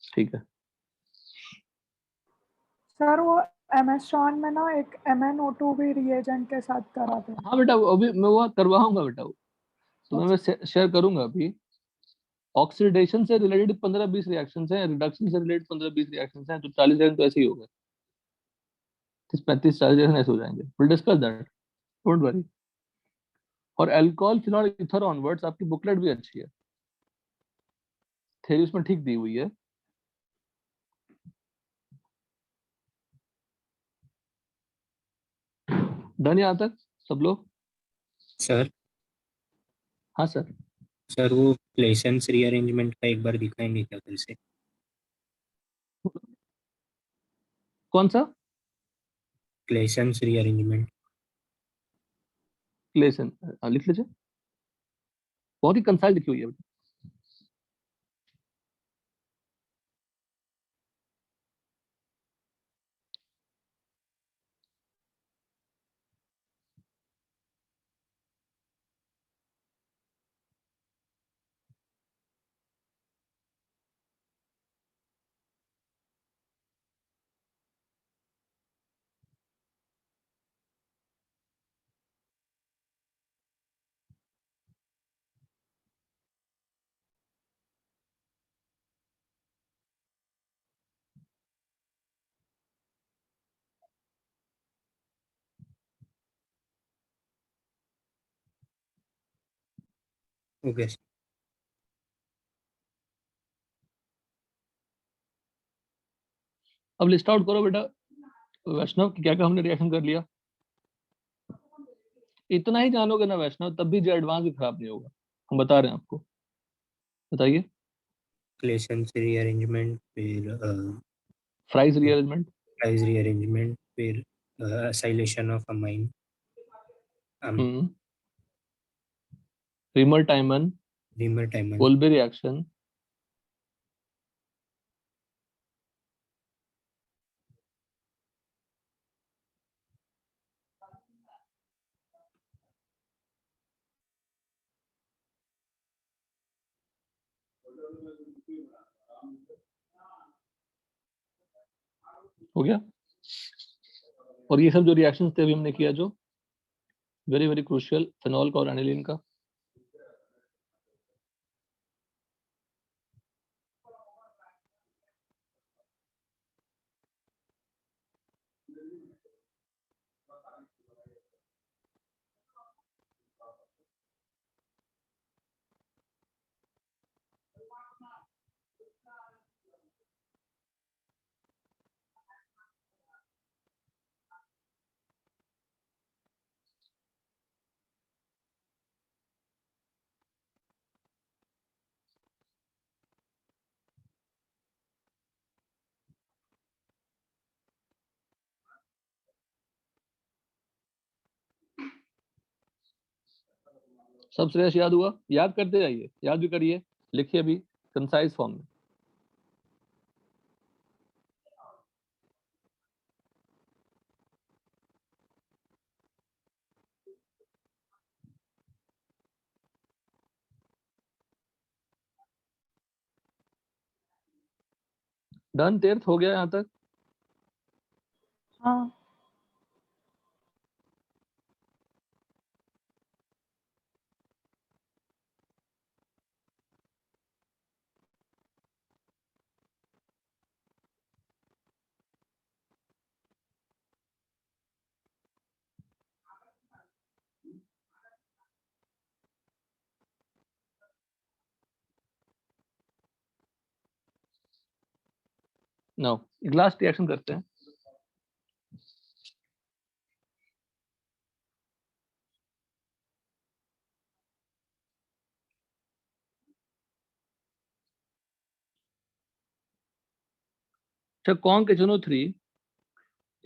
ठीक है। सर वो एमेजॉन में ना एक MnO2 भी रिएजेंट के साथ कराते हैं। हाँ बेटा, वो अभी मैं वो करवाऊंगा बेटा, वो तो मैं शेयर करूंगा अभी। ऑक्सीडेशन से रिलेटेड 15-20 रिएक्शंस हैं, रिडक्शन से रिलेटेड 15-20 रिएक्शंस हैं, तो 40 रिएक्शन तो ऐसे ही हो गए, 35-40 रिएक्शन ऐसे हो जाएंगे। Will discuss that, don't worry. और अल्कोहल फिनॉल ईथर ऑनवर्ड्स, आपकी बुकलेट भी अच्छी है, थ्योरी उसमें ठीक दी हुई है। डन यहाँ तक सब लोग? सर हाँ सर। सर वो क्लेशंस रीअरेंजमेंट का एक बार दिखाएंगे क्या फिर से? कौन सा क्लेशंस रीअरेंजमेंट। लेसन? लिख लीजिए, बहुत ही कंसाइज लिखी हुई है। ओके। अब लिस्ट आउट करो बेटा, वैष्णव की क्या क्या हमने रिएक्शन कर लिया। इतना ही जानोगे ना वैष्णव, तब भी जो एडवांस भी खराब नहीं होगा, हम बता रहे हैं आपको। बताइए। क्लेशंस रीअरेंजमेंट, फिर फ्राइज रीअरेंजमेंट, प्राइस रीअरेंजमेंट, फिर acylation of amine, reamer टाइमन, reamer टाइमन। Kolbe reaction, हो गया। और ये सब जो रिएक्शंस थे अभी हमने किया, जो वेरी वेरी क्रूशियल, फिनॉल का और एनिलीन का। सब श्रेयस याद हुआ? याद करते जाइए, याद भी करिए, लिखिए भी कंसाइज फॉर्म में। डन, तीर्थ हो गया यहाँ तक? हाँ नो, एक लास्ट रिएक्शन करते हैं। अच्छा, कॉन्क HNO3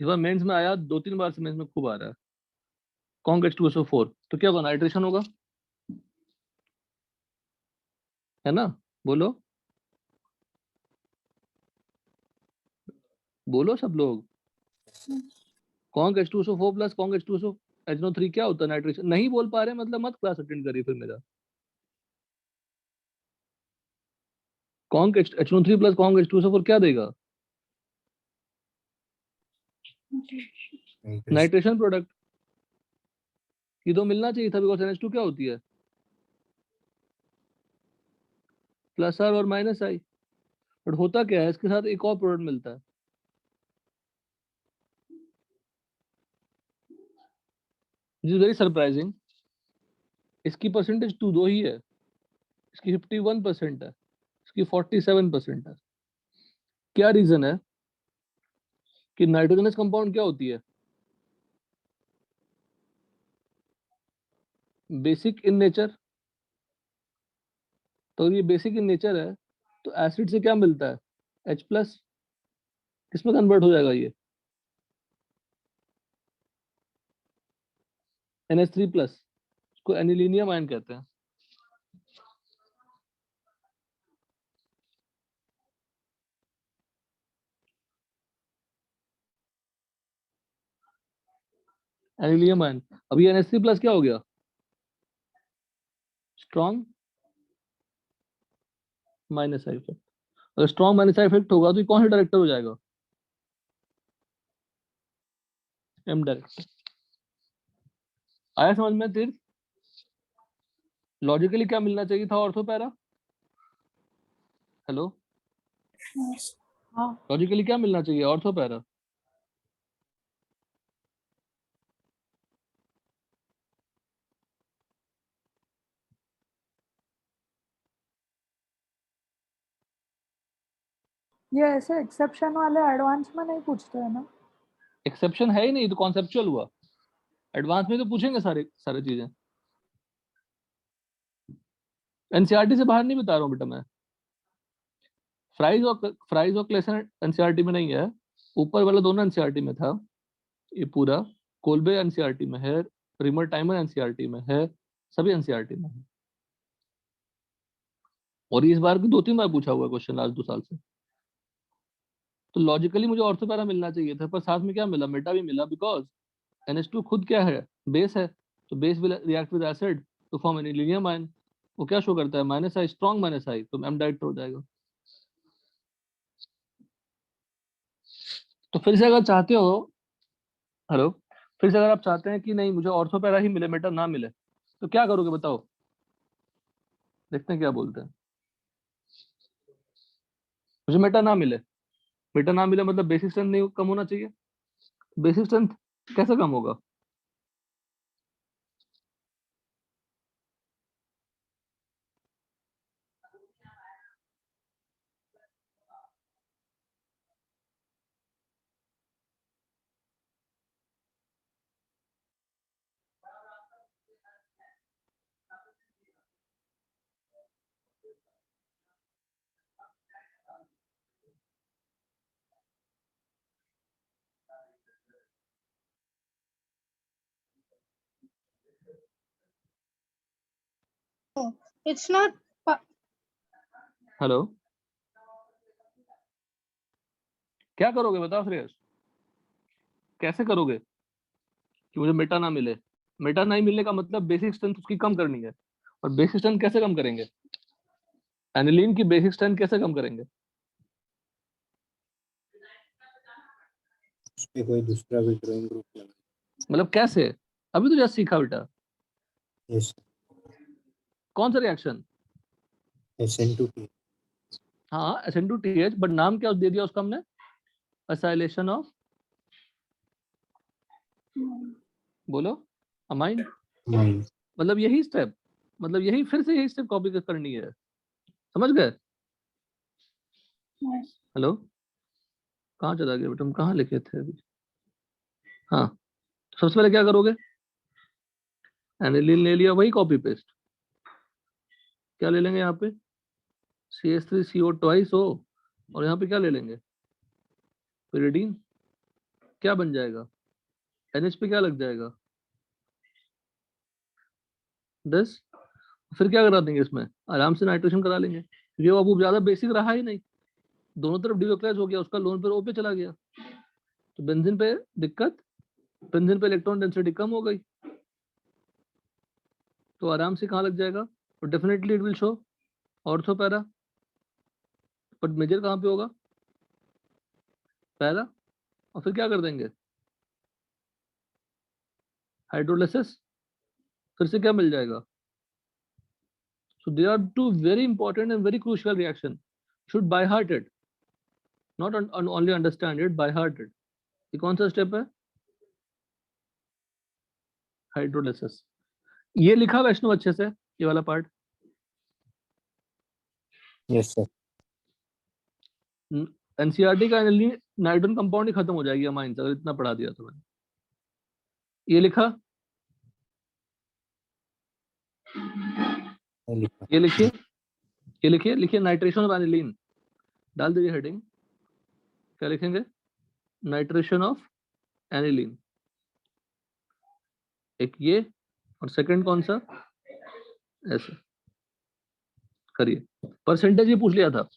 इस बार मेंस में आया, 2-3 बार से मेंस में खूब आ रहा है। कॉन्क H2SO4, तो क्या होगा? नाइट्रेशन होगा, है ना? बोलो बोलो सब लोग। Conc H2SO4 plus conc H2SO3 क्या होता है? नाइट्रेशन। नहीं बोल पा रहे मतलब मत क्लास अटेंड करिए फिर मेरा। Conc H2O3 plus conc H2SO4 क्या देगा? नाइट्रेशन प्रोडक्ट, ये तो मिलना चाहिए था बिकॉज NH2 क्या होती है, प्लस आर और माइनस आई, बट होता क्या है इसके साथ एक और प्रोडक्ट मिलता है, विच इज वेरी सरप्राइजिंग। इसकी परसेंटेज 2 दो ही है, इसकी 51% है, इसकी 47% है। क्या रीजन है कि नाइट्रोजनस कंपाउंड क्या होती है, बेसिक इन नेचर, तो ये बेसिक इन नेचर है तो एसिड से क्या मिलता है, H+, किसमें कन्वर्ट हो जाएगा ये, NH3+, इसको एनिलीनियम आयन कहते हैं। एनिलियम आयन, अब ये NH3+ क्या हो गया, स्ट्रॉन्ग माइनस आई इफेक्ट। अगर स्ट्रॉन्ग माइनस आई इफेक्ट होगा तो ये कौन सा डायरेक्टर हो जाएगा, M डायरेक्टर। आया समझ में तीर्थ? लॉजिकली क्या मिलना चाहिए था ऑर्थो पैरा, हेलो, हाँ लॉजिकली क्या मिलना चाहिए ऑर्थो पैरा, ये ऐसे एक्सेप्शन वाले एडवांस में नहीं पूछते हैं ना। एक्सेप्शन है ही नहीं तो कॉन्सेप्चुअल हुआ, एडवांस में तो पूछेंगे सारे सारे चीजें। एनसीईआरटी से बाहर नहीं बता रहा हूँ बेटा मैं, फ्राइज और क्लेसन एनसीईआरटी में नहीं है, ऊपर वाला दोनों एनसीईआरटी में था, ये पूरा कोलबे एनसीईआरटी में है, रिमर टाइमर एनसीईआरटी में है, सभी एनसीईआरटी में है। और इस बार भी 2-3 बार पूछा हुआ क्वेश्चन लास्ट 2 साल से। तो लॉजिकली मुझे ऑर्थो पैरा मिलना चाहिए था, पर साथ में क्या मिला, मेटा भी मिला, बिकॉज NH2 खुद क्या है, बेस है, तो base will react with acid to form anilinium ion. वो क्या शो करता है, minus I, strong minus I, तो M डायरेक्टर हो जाएगा। तो फिर से अगर चाहते हो, हेलो, फिर से अगर आप चाहते हैं कि नहीं मुझे ऑर्थो पैरा ही मिले, मेटा ना मिले, तो क्या करोगे बताओ, देखते हैं क्या बोलते हैं। मुझे मेटा ना मिले, मेटा ना मिले मतलब बेसिक स्ट्रेंथ नहीं कम होना चाहिए, बेसिक स्ट्रेंथ कैसे कम होगा, It's not. हेलो, क्या करोगे बताओ श्रेयस, कैसे करोगे कि मुझे मेटा ना मिले, मेटा नहीं मिलने का मतलब बेसिक स्ट्रेंथ उसकी कम करनी है, और बेसिक स्ट्रेंथ कैसे कम करेंगे, एनिलीन की बेसिक स्ट्रेंथ कैसे कम करेंगे, उस पे कोई दूसरा विड्रॉइंग ग्रुप लगा। मतलब कैसे, अभी तो जस्ट सीखा बेटा, यस, कौन सा रिएक्शन, SN2T। हाँ SN2TH, बट नाम क्या दे दिया उसका हमने, असाइलेशन ऑफ, बोलो, अमाइन, माइन। मतलब यही स्टेप, मतलब यही फिर से यही स्टेप कॉपी करनी है, समझ गए, हेलो, कहाँ चला गया बेटा, हम कहाँ लिखे थे अभी, हाँ, तो सबसे पहले क्या करोगे, एनिलीन ले लिया, वही कॉपी पेस्ट, क्या ले लेंगे यहाँ पे, CH3CO ट्वाइस हो, और यहाँ पे क्या ले लेंगे, pyridine, क्या बन जाएगा, NH पे क्या लग जाएगा 10, फिर क्या करा देंगे इसमें, आराम से नाइट्रेशन करा लेंगे, क्योंकि वो अब ज्यादा बेसिक रहा ही नहीं, दोनों तरफ डिलोक्लाइज हो गया, उसका लोन पर O पे चला गया, तो बेंजीन पे दिक्कत, बेंजीन पे इलेक्ट्रॉन डेंसिटी कम हो गई, तो आराम से कहाँ लग जाएगा, और definitely it will show ortho para, but major कहाँ पे होगा, पैरा, और फिर क्या कर देंगे, हाइड्रोलिसिस, फिर से क्या मिल जाएगा? So there are two very important and very crucial reaction. Should by heart it, not only understand it, by heart it. ये कौन सा स्टेप है? हाइड्रोलिसिस। ये लिखा वैष्णव अच्छे से, ये वाला पार्ट? Yes sir. एनसीईआरटी का नाइट्रोजन कंपाउंड ही खत्म हो जाएगी अमाइन से, अगर इतना पढ़ा दिया तो मैंने। ये लिखा? लिखा। ये लिखिए, ये लिखिए, लिखिए नाइट्रेशन ऑफ एनिलीन, डाल दीजिए हेडिंग। क्या लिखेंगे? Nitration of aniline. एक ये, और सेकंड कौन सा? ऐसे करिए। परसेंटेज ही पूछ लिया था।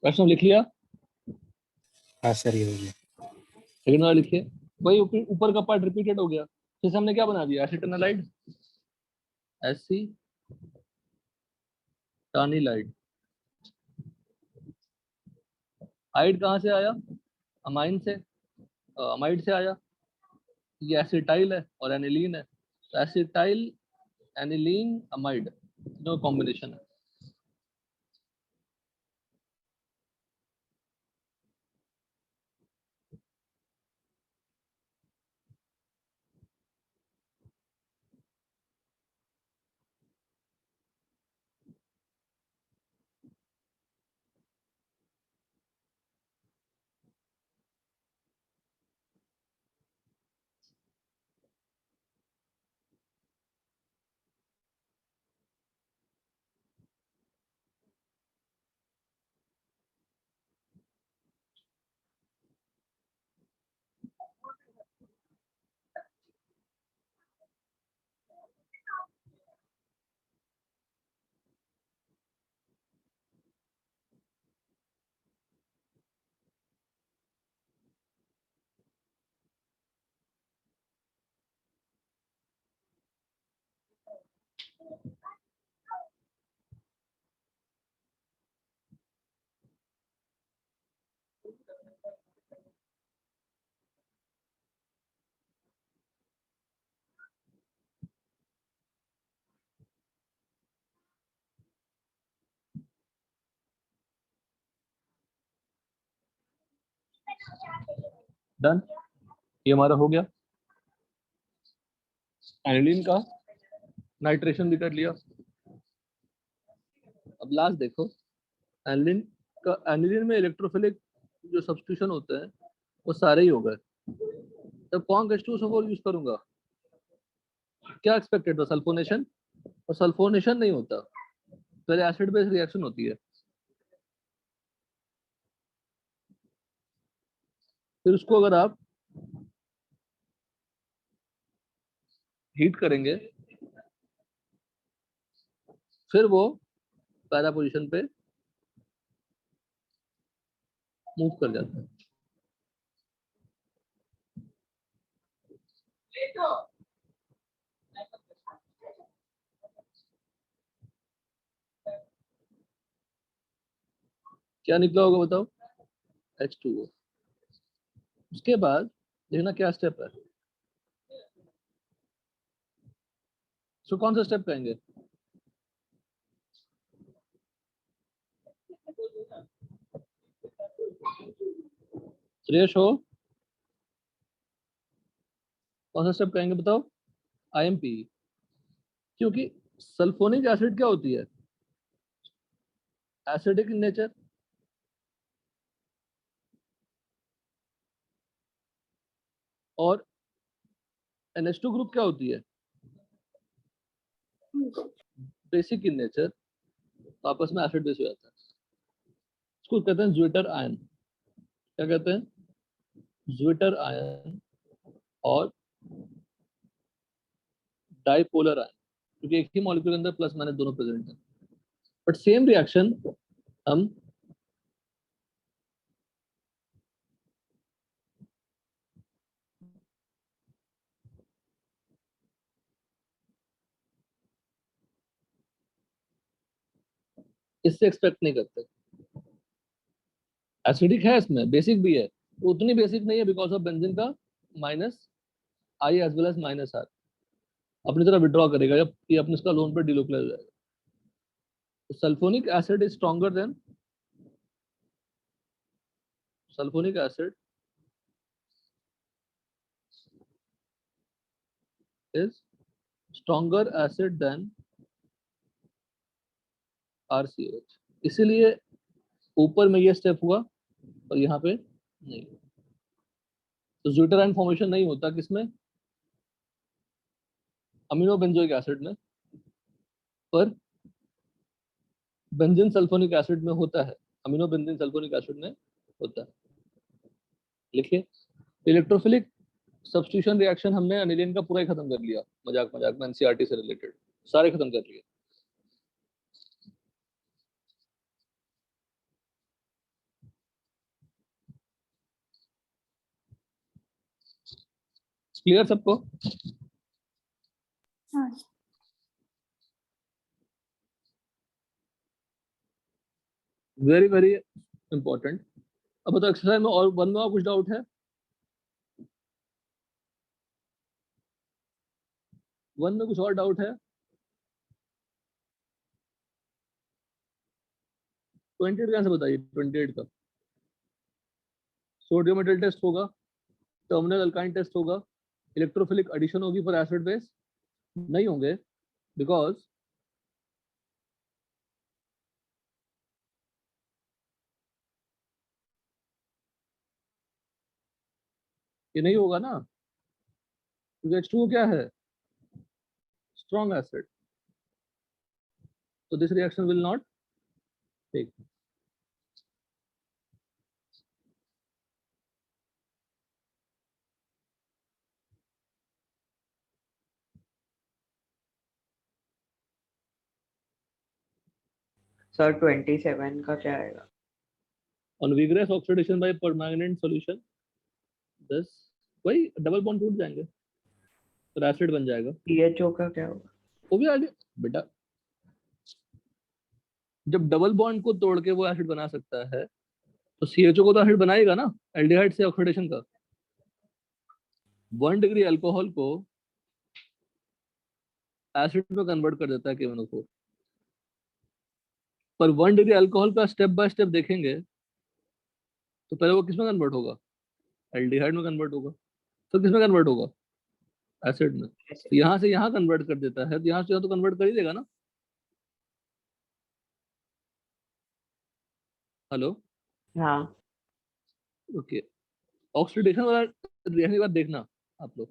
वैष्णव लिख लिया? हाँ सर, ये हो गया। सेकंड वाला लिखिए। वही ऊपर का पार्ट रिपीटेड हो गया। जैसे हमने क्या बना दिया? एसिटाइलाइड, एसिटाइलाइड। आइड कहाँ से आया? अमाइन से, अमाइड से आया। ये एसिटाइल है और एनिलीन है, तो एसिटाइल एनिलीन अमाइड जो कॉम्बिनेशन है। डन, ये हमारा हो गया। एनिलीन का नाइट्रेशन भी कर लिया। अब लास्ट देखो, एनिलीन एनिलीन में इलेक्ट्रोफिलिक जो सब्स्टिट्यूशन होते हैं वो सारे ही हो गए। तब कौन H2SO4 यूज करूंगा? क्या एक्सपेक्टेड था? सल्फोनेशन, और सल्फोनेशन नहीं होता, पहले एसिड बेस रिएक्शन होती है, फिर उसको अगर आप हीट करेंगे फिर वो पैरा पोजीशन पे मूव कर जाता है। क्या निकला होगा बताओ? H2O। उसके बाद देखना क्या स्टेप है। सो कौन सा स्टेप कहेंगे? श्रेयस हो, कौन सा स्टेप कहेंगे बताओ? IMP। क्योंकि सल्फोनिक एसिड क्या होती है? एसिडिक इन नेचर, और NH2 ग्रुप क्या होती है? बेसिक इन नेचर, तो आपस में एसिड बेस हो जाता है। इसको कहते हैं ज्विटर आयन। क्या कहते हैं? ज्विटर आयन और डाइपोलर आयन, क्योंकि एक ही मॉलिक्यूल के अंदर प्लस माइनस दोनों प्रेजेंट है। बट सेम रिएक्शन हम इससे एक्सपेक्ट नहीं करते। एसिडिक है इसमें, बेसिक भी है, तो उतनी बेसिक नहीं है बिकॉज ऑफ बेंजीन का minus I as well as minus R अपनी तरह विड्रॉ करेगा जब ये अपने इसका लोन पर डिलोक्लाइज हो जाएगा। Sulphonic acid is stronger than sulphonic acid is stronger acid than RCOH। इसीलिए ऊपर में ये स्टेप हुआ और यहाँ पे नहीं। तो ज्विटर आयन फॉर्मेशन नहीं होता किसमें? अमीनो बेंजोइक एसिड में, पर बेंजीन सल्फोनिक एसिड में होता है। अमीनो बेंजीन सल्फोनिक एसिड में होता है। लिखिए, इलेक्ट्रोफिलिक सब्स्टिट्यूशन रिएक्शन हमने अनिलीन का पूरा ही खत्म कर लिया, मजाक मजाक में NCERT से रिलेटेड सारे खत्म कर लिए। क्लियर सबको? हाँ। Very very important. अब बताओ एक्सरसाइज में और वन में और कुछ डाउट है? वन में कुछ और डाउट है? 28 कहाँ से बताइए? 28 का सोडियम मेटल टेस्ट होगा, टर्मिनल अल्काइन टेस्ट होगा, इलेक्ट्रोफिलिक एडिशन होगी फॉर एसिड बेस नहीं होंगे बिकॉज ये नहीं होगा ना, क्योंकि H2O क्या है? Strong acid, so this reaction will not take। Sir 27 का क्या आएगा? On vigorous oxidation by permanent solution, this वही डबल बॉन्ड टूट जाएंगे तो एसिड बन जाएगा। CHO का क्या होगा? वो भी आगे बेटा, जब डबल बॉन्ड को तोड़ के वो एसिड बना सकता है तो CHO को तो एसिड बनाएगा ना, एल्डिहाइड से ऑक्सीडेशन का। 1 डिग्री अल्कोहल को एसिड में कन्वर्ट कर देता है KNO4, पर 1 डिग्री अल्कोहल का स्टेप बाय स्टेप देखेंगे तो पहले वो किसमें कन्वर्ट होगा? एल्डिहाइड में कन्वर्ट होगा। तो किसमें कन्वर्ट होगा? एसिड में। तो यहाँ से यहाँ कन्वर्ट कर देता है, तो यहाँ से यहाँ तो कन्वर्ट कर ही देगा ना। हेलो, हाँ ओके। ऑक्सीडेशन वाला रिएक्शन एक बार देखना आप लोग,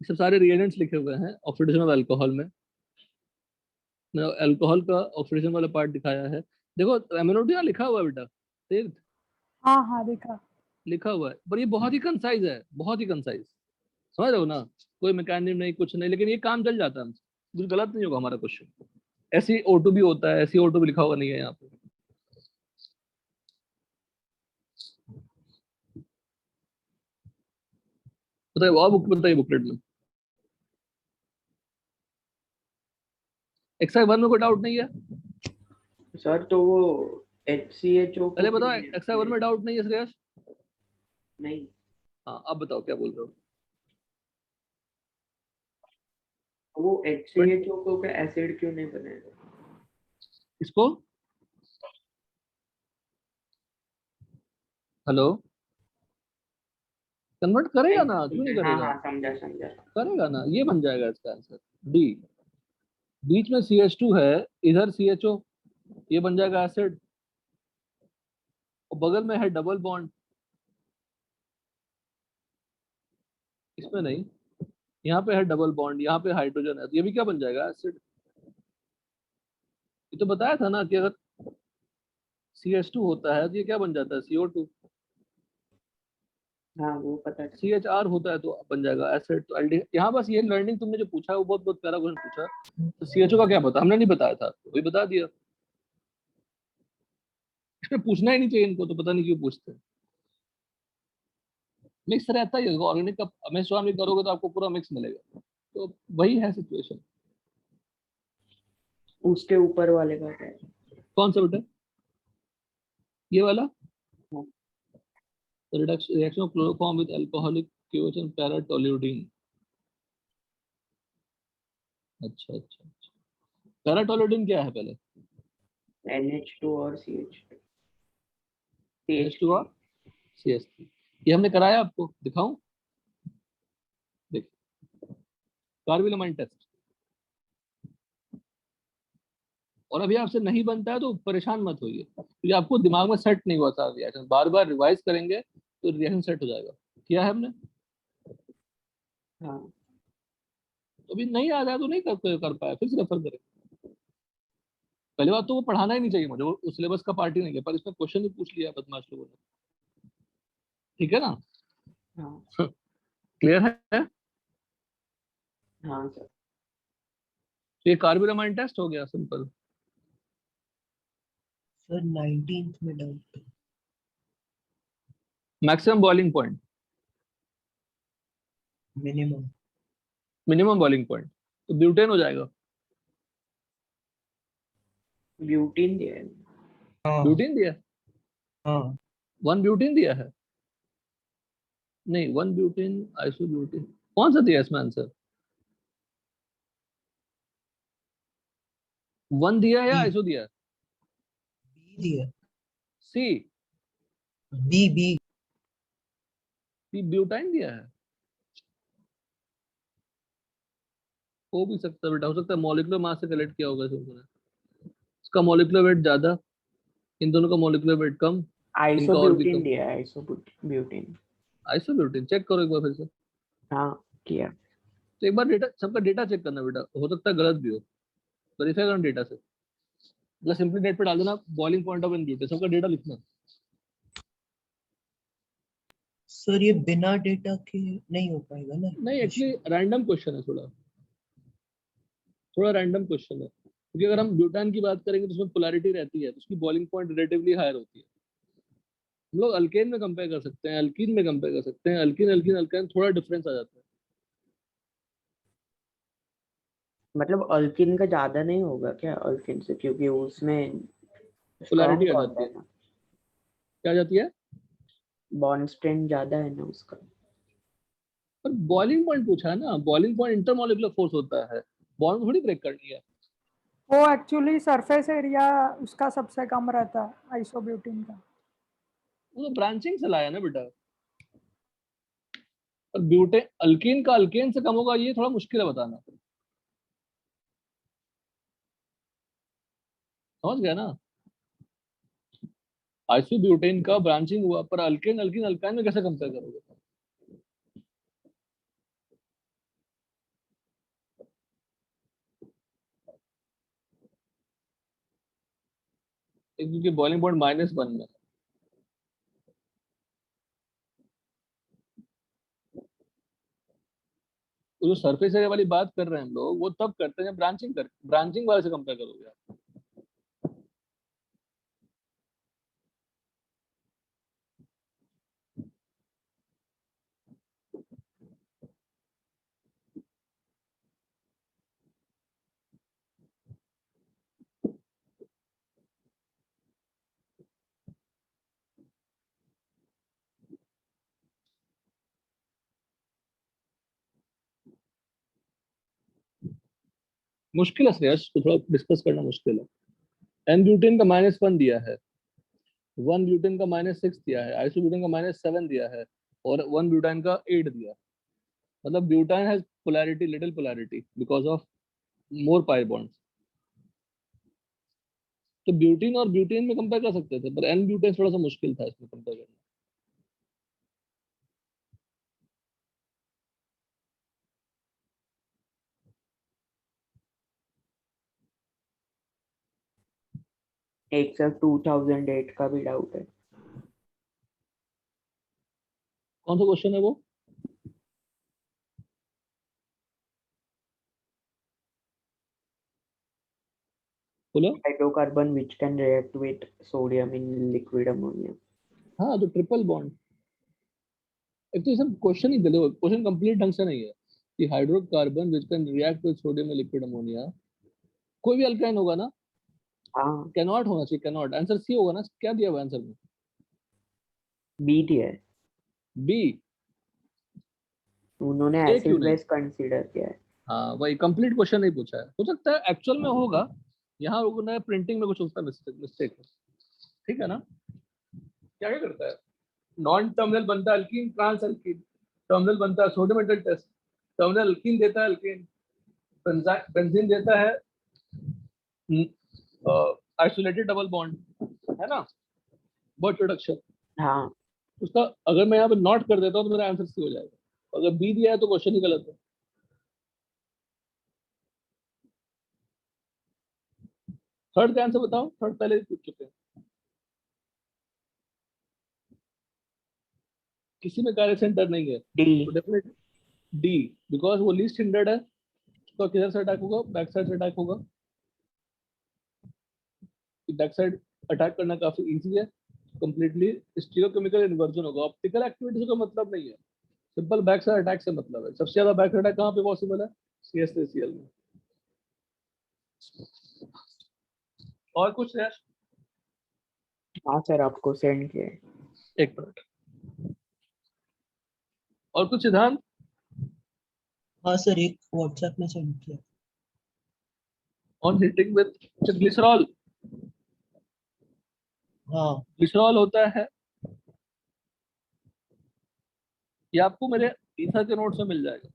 ये सब सारे रिएजेंट्स लिखे हुए हैं ऑक्सीडेशन ऑफ अल्कोहल में। अल्कोहल का ऑक्सीडेशन वाला पार्ट दिखाया है। देखो एमएनओ2 यहाँ लिखा हुआ है बेटा, तीर्थ हाँ हाँ दिखा। लिखा हुआ है, पर ये बहुत ही कंसाइज है, बहुत ही कंसाइज। समझ रहे हो ना, कोई मैकेनिज्म नहीं कुछ नहीं, लेकिन ये काम चल जाता है हमसे, कुछ गलत नहीं होगा हमारा क्वेश्चन। ऐसी O2 भी होता है, ऐसी O2 भी लिखा हुआ नहीं है यहाँ पे। बताइए और बुक बताइए, बुकलेट में एक्सरसाइज 1 में कोई डाउट नहीं है? सर, तो वो HCHO को पहले बताओ, क्यों नहीं एक्सरसाइज 1 में डाउट नहीं है श्रेयस? नहीं, हाँ अब बताओ क्या बोल रहे हो। वो HCHO को का एसिड क्यों नहीं बनेगा? इसको हेलो कन्वर्ट करेगा ना, क्यों नहीं हाँ करेगा? हाँ, समझा समझा। करेगा ना, ये बन जाएगा इसका आंसर डी। बीच में CH2 है, इधर CHO, ये बन जाएगा एसिड, और बगल में है डबल बॉन्ड, इसमें नहीं, यहाँ पे है डबल बॉन्ड, यहाँ पे हाइड्रोजन है, तो ये भी क्या बन जाएगा? एसिड। ये तो बताया था ना कि अगर CH2 होता है तो ये क्या बन जाता है? CO2। हाँ वो पता था। CHR होता है तो बन जाएगा एसिड। तो यहाँ बस ये लर्निंग तुमने जो पूछा है वो बहुत बहुत प्यारा क्वेश्चन पूछा। तो CHO का क्या पता, हमने नहीं बताया था, वही बता दिया। इसमें पूछना ही नहीं चाहिए इनको, तो पता नहीं क्यों पूछते हैं। मिक्स रहता ही होगा, ऑर्गेनिक का हमेशा भी करोगे तो आपको पूरा मिक्स मिलेगा, तो वही है सिचुएशन। उसके ऊपर वाले का क्या है? कौन सा बेटा? ये वाला हाँ। Reaction of chloroform with alcoholic question paratoluidine. अच्छा अच्छा अच्छा, पैराटोल्यूडीन क्या है पहले? NH2 और CH2। H2 और CH3। ये हमने कराया, आपको दिखाऊं? देख, कार्बिलमाइन टेस्ट। और अभी आपसे नहीं बनता है तो परेशान मत होइए, क्योंकि आपको दिमाग में सेट नहीं हुआ था रिएक्शन, बार बार रिवाइज करेंगे तो रिएक्शन सेट हो जाएगा। किया है हमने? हाँ तो अभी नहीं आ रहा है तो नहीं कर पाया, फिर से रेफर करें। पहली बात तो वो पढ़ाना ही नहीं चाहिए मुझे, वो उस सिलेबस का पार्ट ही नहीं है, पर इसमें क्वेश्चन ही पूछ लिया बदमाश लोगों ने। ठीक है ना? हाँ क्लियर है? हाँ सर। तो ये कार्बिलमाइन टेस्ट हो गया सिंपल। सर 19th में doubt. Maximum boiling point, minimum. Minimum boiling point, तो ब्यूटेन हो जाएगा। ब्यूटीन दिया है। हाँ ब्यूटेन दिया, हाँ 1 ब्यूटेन दिया है? नहीं, 1 ब्यूटेन आइसोब्यूटेन, कौन सा दिया इसमें आंसर? 1 दिया है या बी आइसो दिया है? बी दिया। C B B B butyne दिया है। हो भी सकता है बेटा, हो सकता है मॉलिक्यूलर मास से कलेक्ट किया होगा इसने। इसका मॉलिक्यूलर वेट ज्यादा, इन दोनों का मॉलिक्यूलर वेट कम, इनका और भी आइसोब्यूटीन कम। दिया है, आइसोब्यूटीन। आइसोब्यूटेन चेक करो एक बार फिर से। हाँ किया। तो एक बार डेटा, सबका डेटा चेक करना बेटा, हो सकता है गलत भी हो, वेरीफाई करना डेटा से। मतलब सिंपली नेट पे डाल देना बॉइलिंग पॉइंट ऑफ ब्यूटेन, सबका डेटा लिखना। सर ये बिना डेटा के नहीं हो पाएगा ना? नहीं, एक्चुअली रैंडम क्वेश्चन है, थोड़ा थोड़ा रैंडम क्वेश्चन है, क्योंकि अगर हम ब्यूटान की बात करेंगे तो उसमें पोलैरिटी रहती है, तो उसकी बॉइलिंग पॉइंट रिलेटिवली हायर होती है। हम लोग अल्केन में कंपेयर कर सकते हैं, अल्कीन में कंपेयर कर सकते हैं, अल्कीन अल्कीन अल्केन थोड़ा डिफरेंस आ जाता है। मतलब अल्किन का ज्यादा नहीं होगा क्या अल्किन से, क्योंकि उसमें पोलैरिटी स्ट्रॉन्ग आ बॉन्ड जाती है है। ना, क्या आ जाती है? बॉन्ड स्ट्रेंथ ज्यादा है ना उसका। पर बॉइलिंग पॉइंट पूछा है ना, बॉइलिंग पॉइंट इंटरमॉलिक्यूलर फोर्स होता है, बॉन्ड थोड़ी ब्रेक करनी है। वो एक्चुअली सरफेस एरिया उसका सबसे कम रहता है आइसोब्यूटीन का। वो तो ब्रांचिंग से लाया ना बेटा। पर ब्यूटेन अल्कीन का अल्केन से कम होगा, ये थोड़ा मुश्किल है बताना। समझ गया ना? आइसोब्यूटेन का ब्रांचिंग हुआ, पर अल्केन अल्किन अल्काइन में कैसे कंपेयर करोगे? क्योंकि बॉइलिंग पॉइंट -1 में, वो जो सरफेस एरिया वाली बात कर रहे हैं हम लोग, वो तब करते हैं जब ब्रांचिंग वाले से कंपेयर करोगे आप। मुश्किल है श्रेयस, तो थोड़ा डिस्कस करना मुश्किल है। एन ब्यूटेन का -1 दिया है, 1 ब्यूटेन का -6 दिया है, आइसोब्यूटेन का -7 दिया है, और 1 ब्यूटाइन का 8 दिया। मतलब butyne has polarity, little polarity because of more pi bonds. तो ब्यूटीन और ब्यूटेन में कंपेयर कर सकते थे, पर एन ब्यूटेन थोड़ा सा मुश्किल था इसमें कंपेयर करना। एक सर 2008 का भी डाउट है। कौन सा क्वेश्चन है वो? बोलो। Hydrocarbon which can react with sodium in liquid ammonia। हाँ, तो ट्रिपल बॉन्ड। एक तो ये सब क्वेश्चन ही देखो, क्वेश्चन कंप्लीट ढंग से नहीं है कि hydrocarbon which can react with sodium liquid ammonia, कोई भी अल्काइन होगा ना, हाँ, कैन नॉट होना चाहिए, कैन नॉट, आंसर सी होगा ना। क्या दिया हुआ आंसर में? बी दिया है, बी। उन्होंने ए क्यों एसिड नहीं? बेस कंसीडर किया है। हाँ, वही कंप्लीट क्वेश्चन नहीं पूछा है। हो सकता है एक्चुअल में होगा, यहाँ लोगों ने प्रिंटिंग में कुछ उसका मिस्टेक है। ठीक है ना? क्या क्या करता है, नॉन टर्मिनल बनता है अल्कीन, ट्रांस अल्कीन, टर्मिनल बनता है sodium metal test, terminal alkene देता है अल्केन, बेंजीन देता है आइसोलेटेड डबल बॉन्ड, है ना, बर्ड प्रोडक्शन। हाँ, उसका अगर मैं यहाँ पे नोट कर देता हूँ तो मेरा आंसर सी हो जाएगा। अगर बी दिया है तो क्वेश्चन ही गलत है। थर्ड का आंसर बताओ, थर्ड पहले ही पूछ चुके हैं। किसी में कार्य सेंटर नहीं है डी। तो डेफिनेटली डी, बिकॉज वो लीस्ट हिंड्रेड है। तो किधर से अटैक होगा? बैक साइड से अटैक होगा। बैक साइड अटैक करना काफी इजी है, कंप्लीटली स्टीरियोकेमिकल इन्वर्जन होगा, ऑप्टिकल एक्टिविटी का मतलब नहीं है, सिंपल बैक साइड अटैक से मतलब है। सबसे ज्यादा बैक साइड अटैक कहाँ पे पॉसिबल है? CH3Cl में। और कुछ है? हाँ सर, आपको सेंड किया है। एक मिनट, और कुछ सिद्धांत? हाँ सर, एक व्हाट्सएप में सेंड किया। On heating with glycerol. हाँ ग्लिसरॉल होता है, ये आपको मेरे ईथर के नोट्स में मिल जाएगा।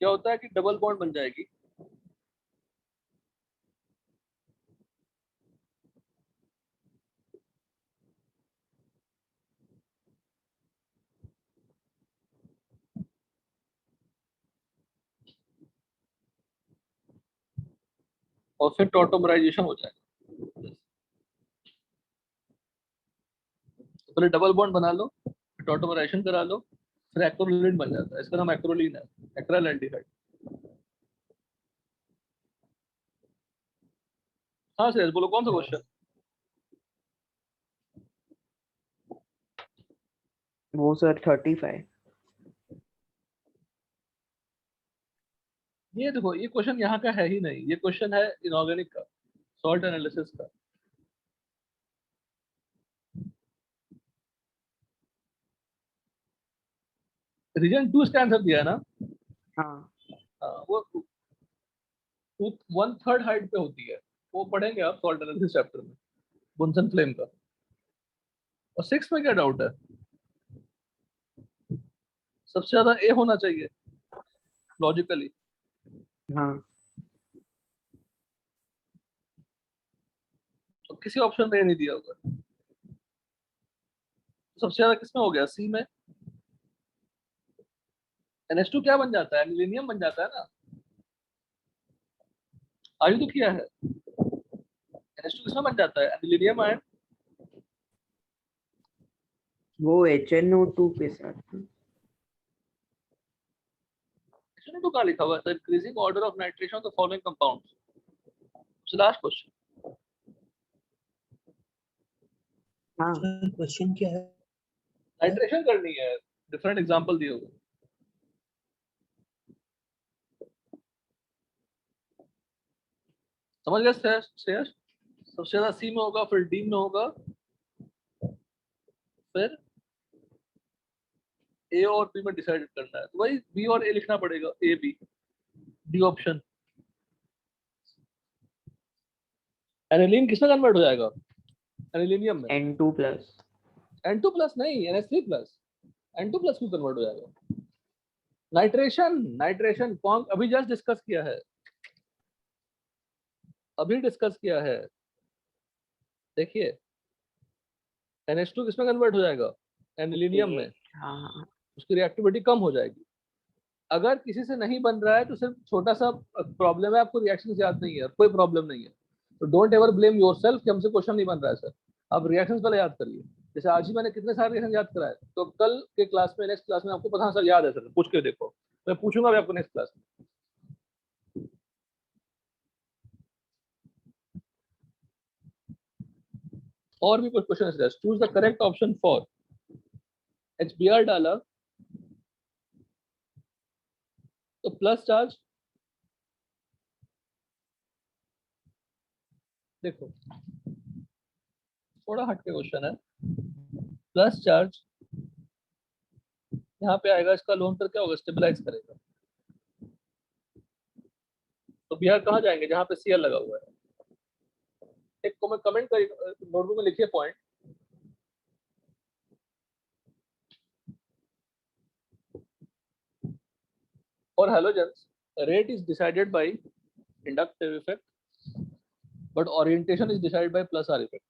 क्या होता है कि डबल बॉन्ड बन जाएगी, और फिर टॉटोमराइजेशन हो जाएगा। तो पहले डबल बॉन्ड बना लो, टॉटोमराइजेशन करा लो, फिर एक्रोलीन बन जाता है। इसका नाम एक्रोलीन है, एक्राइल एल्डिहाइड। हाँ सर, बोलो कौन सा क्वेश्चन? वो सर 35। ये देखो, ये क्वेश्चन यहाँ का है ही नहीं, ये क्वेश्चन है इनऑर्गेनिक का, सॉल्ट एनालिसिस का। रीजन 2 इसका आंसर दिया है ना। हाँ, वो 1/3 हाइट पे होती है, वो पढ़ेंगे आप सॉल्ट एनालिसिस चैप्टर में, बुनसन फ्लेम का। और 6 में क्या डाउट है? सबसे ज्यादा ए होना चाहिए लॉजिकली। हाँ, किसी ऑप्शन में नहीं दिया होगा। सबसे ज्यादा किसमें हो गया? सी में। NH2 क्या बन जाता है? एनिलीनियम बन जाता है ना। आयु तो किया है। NH2 किसमें बन जाता है? Anilinium ion. वो HNO2 के साथ था। HNO2 कहाँ लिखा हुआ है? Increasing order of nitration of the following compounds. Last question. हाँ सर क्वेश्चन क्या है? नाइट्रेशन करनी है, डिफरेंट एग्जांपल दिए हुए। समझ गए श्रेयस? सबसे ज्यादा सी में होगा, फिर डी में होगा, फिर ए और बी में डिसाइड करना है। तो वही बी और ए लिखना पड़ेगा, A B D option. Aniline किसमें कन्वर्ट हो जाएगा? एनिलीनियम में। N2+। N2+ नहीं, NH3+। N2+ क्यों कन्वर्ट हो जाएगा? नाइट्रेशन, नाइट्रेशन कौन अभी जस्ट डिस्कस किया है, अभी डिस्कस किया है। देखिए NH2 किसमें कन्वर्ट हो जाएगा? एनिलीनियम में। हाँ उसकी रिएक्टिविटी कम हो जाएगी। अगर किसी से नहीं बन रहा है तो सिर्फ छोटा सा प्रॉब्लम है, आपको रिएक्शन याद नहीं है, कोई प्रॉब्लम नहीं है, तो डोंट एवर ब्लेम योरसेल्फ कि हमसे क्वेश्चन नहीं बन रहा है सर। आप रिएक्शंस पहले याद करिए। जैसे आज ही मैंने कितने सारे रिएक्शन याद कराए, तो कल के क्लास में, नेक्स्ट क्लास में आपको पता सर याद है सर, पूछ के देखो। मैं पूछूंगा भी आपको नेक्स्ट क्लास में। और भी कुछ क्वेश्चन है। Choose the correct option for HBr डाला तो प्लस चार्ज, देखो थोड़ा हटके क्वेश्चन है। प्लस चार्ज यहाँ पे आएगा, इसका लोन पर क्या होगा? स्टेबलाइज करेगा। तो बिहार कहाँ जाएंगे? जहाँ पे Cl लगा हुआ है। एक को मैं कमेंट कर नोटबुक में लिखिए point. For halogens, rate is decided by inductive effect, but orientation is decided by plus R effect.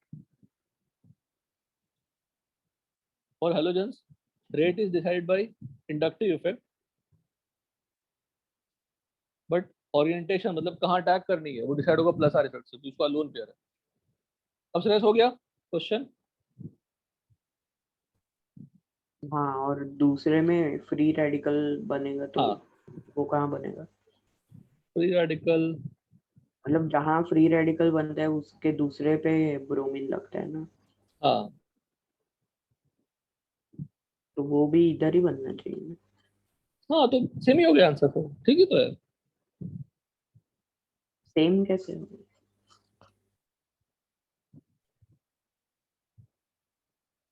For halogens, rate is decided by inductive effect, but orientation मतलब कहाँ अटैक करनी है वो डिसाइड होगा plus R effect से। तो इसका lone pair है। अब सीरियस हो गया क्वेश्चन? हाँ। और दूसरे में फ्री रेडिकल बनेगा तो हाँ, वो कहाँ बनेगा? फ्री रेडिकल मतलब जहाँ फ्री रेडिकल बनता है उसके दूसरे पे ब्रोमीन लगता है ना, हाँ तो वो भी इधर ही बनना चाहिए ना। हाँ, तो सेम ही हो गया आंसर। तो ठीक ही तो है। सेम कैसे होगा?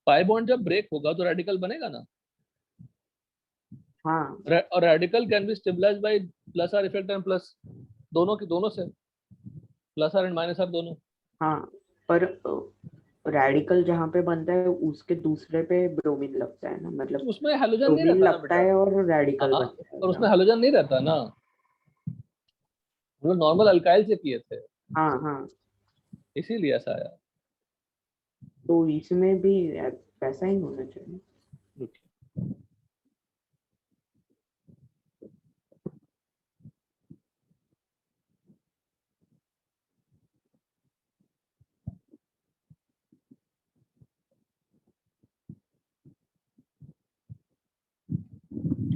पाई बॉन्ड जब ब्रेक होगा तो रेडिकल बनेगा ना। हाँ और radical can be stabilised by plus R effect and plus, दोनों की दोनों से, plus R and minus R दोनों। हाँ, पर रेडिकल जहाँ पे बनता है उसके दूसरे पे ब्रोमीन लगता है ना, तो मतलब उसमें हेलोजन नहीं ब्रोमीन रहता ना लगता बेटा। है और रेडिकल हाँ, बनता है और ना। उसमें हेलोजन नहीं रहता ना, हम लोग नॉर्मल अल्काइल से किए थे, हाँ हाँ, इसीलिए ऐसा आया। तो इसमें भी वैसा ही होना चाहिए।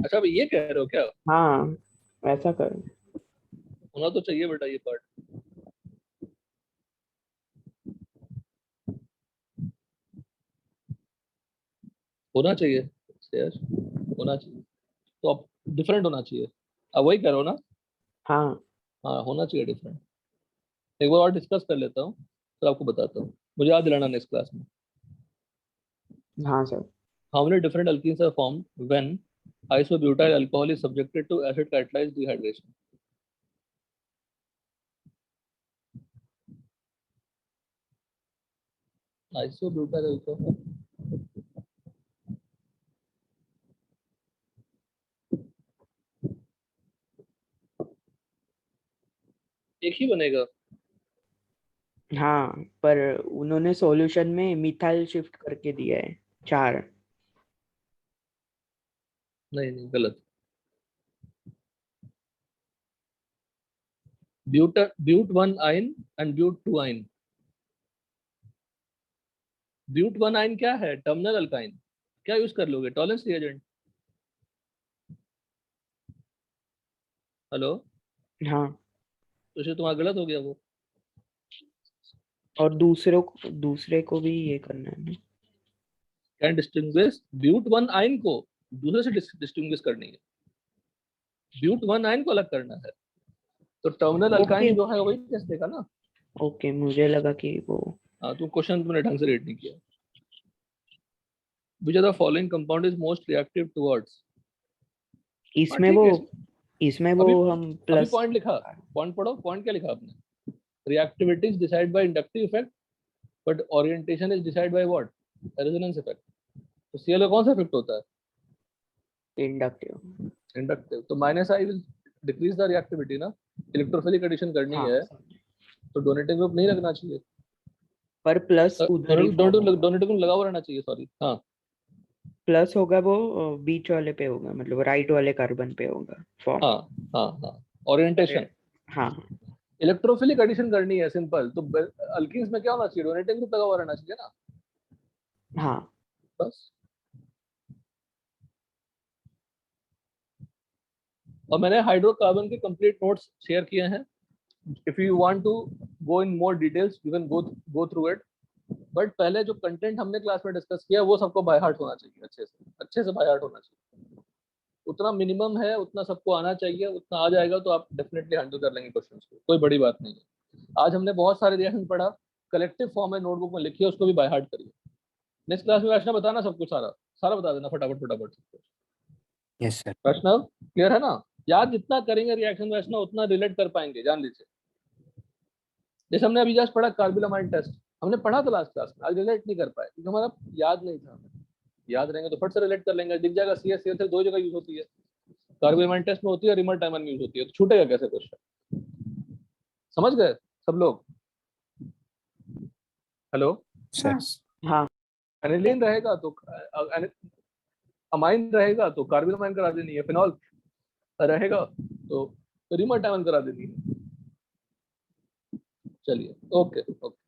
अच्छा, अब ये कह रहे हो क्या? हाँ ऐसा करो। होना तो चाहिए बेटा ये पार्ट। होना चाहिए शेयर, होना चाहिए। तो अब डिफरेंट होना चाहिए। अब वही कह रहे हो ना? हाँ हाँ, होना चाहिए डिफरेंट। एक बार और डिस्कस कर लेता हूँ, फिर आपको बताता हूँ। मुझे याद दिलाना नेक्स्ट क्लास में। हाँ sir. How many different alkenes are formed when isobutyl alcohol is subjected to acid catalyzed dehydration? Isobutyl alcohol, एक ही बनेगा। हाँ, पर उन्होंने सॉल्यूशन में मिथाइल शिफ्ट करके दिया है 4। नहीं नहीं, गलत। ब्यूट 1 आइन एंड ब्यूट 2 आइन। ब्यूट 1 आइन क्या है? Terminal alkyne. क्या यूज कर लोगे? Tollens reagent. हेलो, हाँ, तो इसलिए तुम्हारा गलत हो गया वो। और दूसरे को भी ये करना है ना। कैन डिस्टिंग्विश ब्यूट 1 आइन को दूसरे से डिस्टिंग्विश करनी है। ब्यूट 1 आइन को अलग करना है, तो टर्मिनल अल्काइन ओके जो है वही टेस्ट देगा ना। ओके, मुझे लगा कि वो हाँ, तो क्वेश्चन तुमने ढंग से रीड नहीं किया। Which are the following compound is most reactive towards. इसमें ठीक वो है, इसमें अभी वो हम अभी प्लस पॉइंट लिखा। पॉइंट पढ़ो, पॉइंट क्या लिखा आपने? Reactivity is decide by inductive effect, but orientation is decide by what? Resonance effect. तो सीएल का कौन सा इफेक्ट होता है? इंडक्टिव। इंडक्टिव। तो minus I will decrease the reactivity ना। इलेक्ट्रोफिलिक एडिशन करनी हाँ, है तो डोनेटिंग ग्रुप नहीं लगना चाहिए। पर प्लस उधर ही form होगा। डोनेटिंग ग्रुप लगा हुआ रहना चाहिए, सॉरी। हाँ, प्लस होगा वो बीच वाले पे होगा, मतलब राइट वाले कार्बन पे होगा फॉर्म। हाँ, हाँ, हाँ। ओरिएंटेशन। हाँ इलेक्ट्रोफिलिक एडिशन करनी है, सिंपल। तो अल्कीन्स में क्या होना चाहिए? डोनेटिंग ग्रुप लगा हुआ रहना चाहिए ना, हाँ, बस। और मैंने हाइड्रोकार्बन के कंप्लीट नोट्स शेयर किए हैं। If you want to go in more details you can go through it. But पहले जो कंटेंट हमने क्लास में डिस्कस किया वो सबको बाय हार्ट होना चाहिए, अच्छे से बाय हार्ट होना चाहिए। उतना मिनिमम है, उतना सबको आना चाहिए। उतना आ जाएगा तो आप डेफिनेटली हैंडल कर लेंगे क्वेश्चंस को, कोई बड़ी बात नहीं है। आज हमने बहुत सारे रिएक्शन पढ़ा, कलेक्टिव फॉर्म में नोटबुक में लिखिए, उसको भी बाय हार्ट करिए। नेक्स्ट क्लास में वैष्णव बताना सब कुछ, सारा सारा बता देना फटाफट फटाफट सब कुछ। Yes sir. वैष्णव क्लियर है ना? याद जितना करेंगे रिएक्शन वैष्णव उतना रिलेट कर पाएंगे, जान लीजिए। जैसे हमने अभी जस्ट पढ़ा कार्बिलामाइन टेस्ट, हमने पढ़ा था लास्ट क्लास में, आज रिलेट नहीं कर पाए क्योंकि हमारा याद नहीं था। याद रहेंगे तो फट से रिलेट कर लेंगे, दिख जाएगा। CH दो जगह यूज होती है, कार्बिलामाइन टेस्ट में होती है, रिमर टाइमर में यूज होती है। तो छूटेगा कैसे क्वेश्चन? समझ गए सब लोग? हेलो, सर हाँ, एनिलीन रहेगा तो अमाइन रहेगा तो कार्बिलामाइन करा देनी है, फिनॉल रहेगा तो रिमर टाइमर करा देनी है। चलिए, ओके ओके।